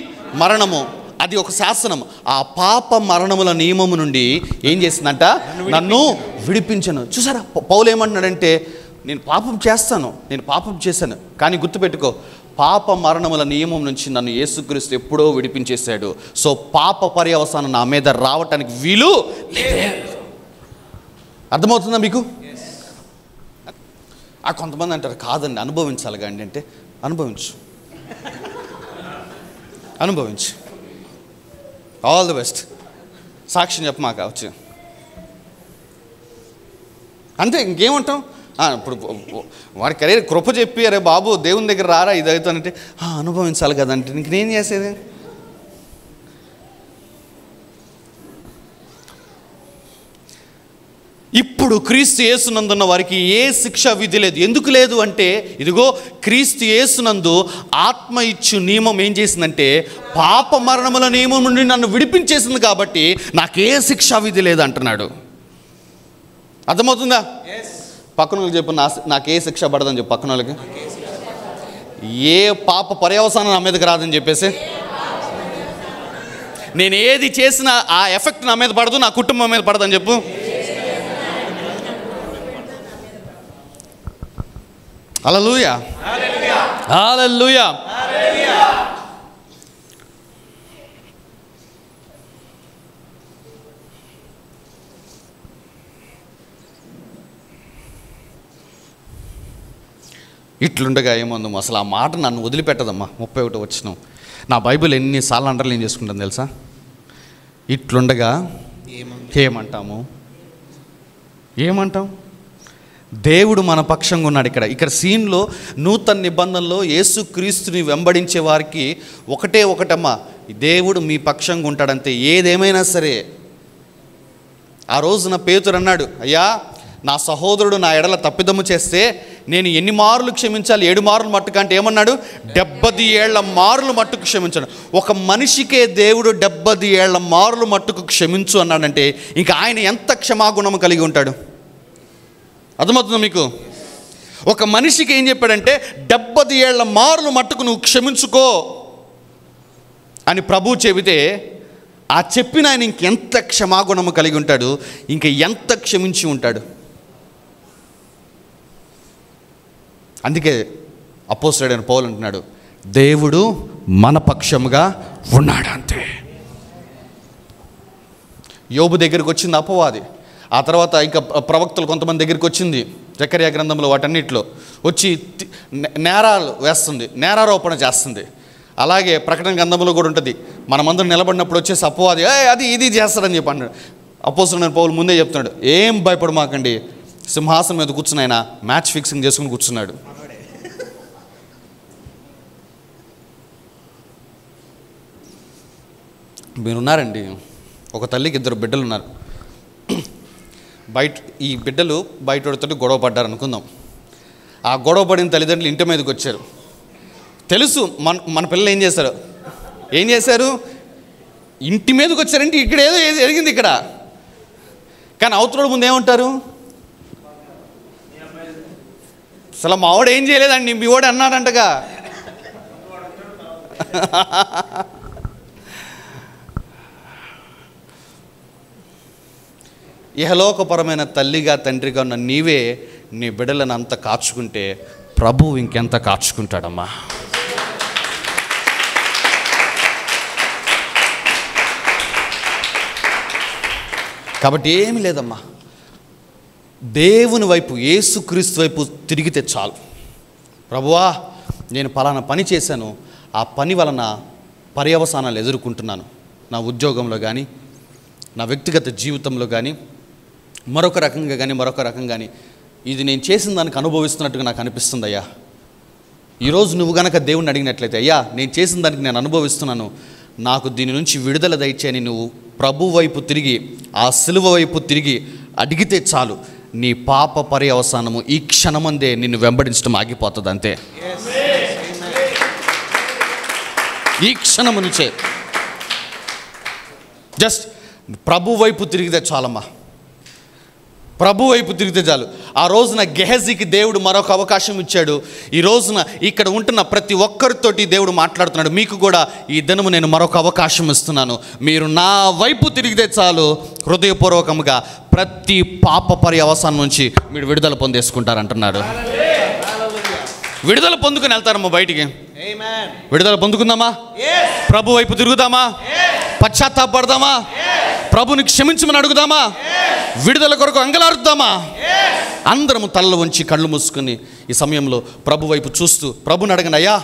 [SPEAKER 1] మరణము. అది ఒక శాసనం. ఆ పాప మరణముల నియమము నుండి ఏం చేసిందంట? నన్ను విడిపించను. చూసారా పౌలు ఏమంటున్నాడంటే, నేను పాపం చేశాను, కానీ గుర్తుపెట్టుకో, పాప మరణముల నియమం నుంచి నన్ను యేసుక్రీస్తు ఎప్పుడో విడిపించేశాడు. సో పాప పర్యవసానం నా మీద రావటానికి వీలు లేదు. అర్థమవుతుందా మీకు? కొంతమంది అంటారు కాదండి అనుభవించాలి కానీ అంటే అనుభవించు. All the best. సాక్ష్యం చెప్పమాక వచ్చి అంతే, ఇంకేమంటాం? ఇప్పుడు వాడి కెరీర్ కృప చెప్పి అరే బాబు దేవుని దగ్గర రారా ఇది అవుతానంటే అనుభవించాలి కదంటే ఇంక నేను చేసేది. ఇప్పుడు క్రీస్తు యేసునందున్న వారికి ఏ శిక్ష విధి లేదు. ఎందుకు లేదు అంటే, ఇదిగో క్రీస్తు యేసునందు ఆత్మ ఇచ్చు నియమం ఏం చేసిందంటే పాప మరణముల నియమం నుండి నన్ను విడిపించేసింది కాబట్టి నాకే శిక్ష విధి లేదు అంటున్నాడు. అర్థమవుతుందా? పక్కన వాళ్ళకి చెప్పు, నాకే శిక్ష పడదని చెప్పు పక్కన వాళ్ళకి. ఏ పాప పర్యవసానం నా మీదకి రాదని చెప్పేసి, నేను ఏది చేసినా ఆ ఎఫెక్ట్ నా మీద పడదు, నా కుటుంబం మీద పడదని చెప్పు. హల్లెలూయా, హల్లెలూయా. ఇట్లుండగా ఏముందమ్మా, అసలు ఆ మాట నన్ను వదిలిపెట్టదమ్మా. 31 వచనం నా బైబిల్ ఎన్నిసార్లు అండర్లైన్ చేసుకుంటాను తెలుసా? ఇట్లుండగా ఏమంటాం? దేవుడు మన పక్షంగా ఉన్నాడు. ఇక్కడ సీన్లో నూతన నిబంధనలో యేసుక్రీస్తుని వెంబడించే వారికి ఒకటమ్మా, దేవుడు మీ పక్షంగా ఉంటాడంతే, ఏదేమైనా సరే. ఆ రోజున పేతురు అన్నాడు, అయ్యా నా సహోదరుడు నా ఎడల తప్పిదమ్ము చేస్తే నేను ఎన్ని మార్లు క్షమించాలి? 7 మార్లు మట్టుకు అంటే ఏమన్నాడు? 70 ఏళ్ల మార్లు మట్టుకు క్షమించాడు. ఒక మనిషికే దేవుడు 70 ఏళ్ల మార్లు మట్టుకు క్షమించు అన్నాడంటే ఇంకా ఆయన ఎంత క్షమాగుణము కలిగి ఉంటాడు? అర్థమవుతుందా మీకు? ఒక మనిషికి ఏం చెప్పాడంటే 70 ఏళ్ల మార్లు మట్టుకు నువ్వు క్షమించుకో అని ప్రభువు చెబితే, ఆ చెప్పిన ఆయన ఇంకెంత క్షమాగుణము కలిగి ఉంటాడు, ఇంక ఎంత క్షమించి ఉంటాడు. అందుకే అపోస్తలుడైన పౌలు అంటున్నాడు, దేవుడు మన పక్షముగా ఉన్నాడు అంతే. యోబు దగ్గరికి వచ్చింది అపవాది, ఆ తర్వాత ఇంకా ప్రవక్తలు కొంతమంది దగ్గరికి వచ్చింది, జకర్యా గ్రంథంలో వాటన్నిటిలో వచ్చి నేరాలు వేస్తుంది, నేరారోపణ చేస్తుంది. అలాగే ప్రకటన గ్రంథంలో కూడా ఉంటుంది, మనమందరం నిలబడినప్పుడు వచ్చేసి అపవాది అది ఇది చేస్తాడని చెప్పి అన్నాడు. అపోస్తలుడైన పౌలు ముందే చెప్తున్నాడు, ఏం భయపడమాకండి, సింహాసనం మీద కూర్చుని ఆయన మ్యాచ్ ఫిక్సింగ్ చేసుకుని కూర్చున్నాడు. మీరున్నారండి, ఒక తల్లికి 2 బిడ్డలు ఉన్నారు. ఈ బిడ్డలు బయటతో గొడవ పడ్డారు అనుకుందాం. ఆ గొడవ పడిన తల్లిదండ్రులు ఇంటి మీదకి వచ్చారు. తెలుసు మన పిల్లలు ఏం చేశారు, ఇంటి మీదకి వచ్చారంటే ఇక్కడ ఏదో జరిగింది ఇక్కడ. కానీ అవతల ముందు ఏమంటారు, అసలు మా వాడు ఏం చేయలేదండి, మీ వాడు అన్నాడంటగా. ఇహలోకపరమైన తల్లిగా తండ్రిగా ఉన్న నీవే నీ బిడ్డలను అంత కాచుకుంటే ప్రభువు ఇంకెంత కాచుకుంటాడమ్మా. కాబట్టి ఏమీ లేదమ్మా, దేవుని వైపు యేసుక్రీస్తు వైపు తిరిగితే చాలు. ప్రభువా నేను పలానా పని చేశాను, ఆ పని వలన పర్యవసానాలు ఎదుర్కొంటున్నాను, నా ఉద్యోగంలో కానీ నా వ్యక్తిగత జీవితంలో కానీ మరొక రకంగా కానీ ఇది నేను చేసిన దానికి అనుభవిస్తున్నట్టుగా నాకు అనిపిస్తుంది అయ్యా. ఈరోజు నువ్వు గనక దేవుణ్ణి అడిగినట్లయితే, అయ్యా నేను చేసిన దానికి నేను అనుభవిస్తున్నాను, నాకు దీని నుంచి విడుదల దయచేయని నువ్వు ప్రభు వైపు తిరిగి, ఆ సిలువ వైపు తిరిగి అడిగితే చాలు, నీ పాప పర్యవసానము ఈ క్షణమందే నిన్ను వెంబడించడం ఆగిపోతుంది అంతే. ఈ క్షణము నుంచే జస్ట్ ప్రభు వైపు తిరిగితే చాలమ్మా. ప్రభు వైపు తిరిగితే చాలు. ఆ రోజున గెహజీకి దేవుడు మరొక అవకాశం ఇచ్చాడు. ఈ రోజున ఇక్కడ ఉంటున్న ప్రతి ఒక్కరితోటి దేవుడు మాట్లాడుతున్నాడు. మీకు కూడా ఈ దినము నేను మరొక అవకాశం ఇస్తున్నాను. మీరు నా వైపు తిరిగితే చాలు, హృదయపూర్వకంగా ప్రతి పాప పర్యవసానం నుంచి మీరు విడుదల పొందేసుకుంటారంటున్నాడు. విడుదల పొందుకుని వెళ్తారమ్మా బయటికి. విడుదల పొందుకుందామా? ప్రభు వైపు తిరుగుదామా? పశ్చాత్తాపడదామా? ప్రభుని క్షమించమని అడుగుదామా? విడుదల కొరకు అంగలారుద్దామా? అందరము తలలు వంచి కళ్ళు మూసుకుని ఈ సమయంలో ప్రభు వైపు చూస్తూ ప్రభుని అడగండి, అయ్యా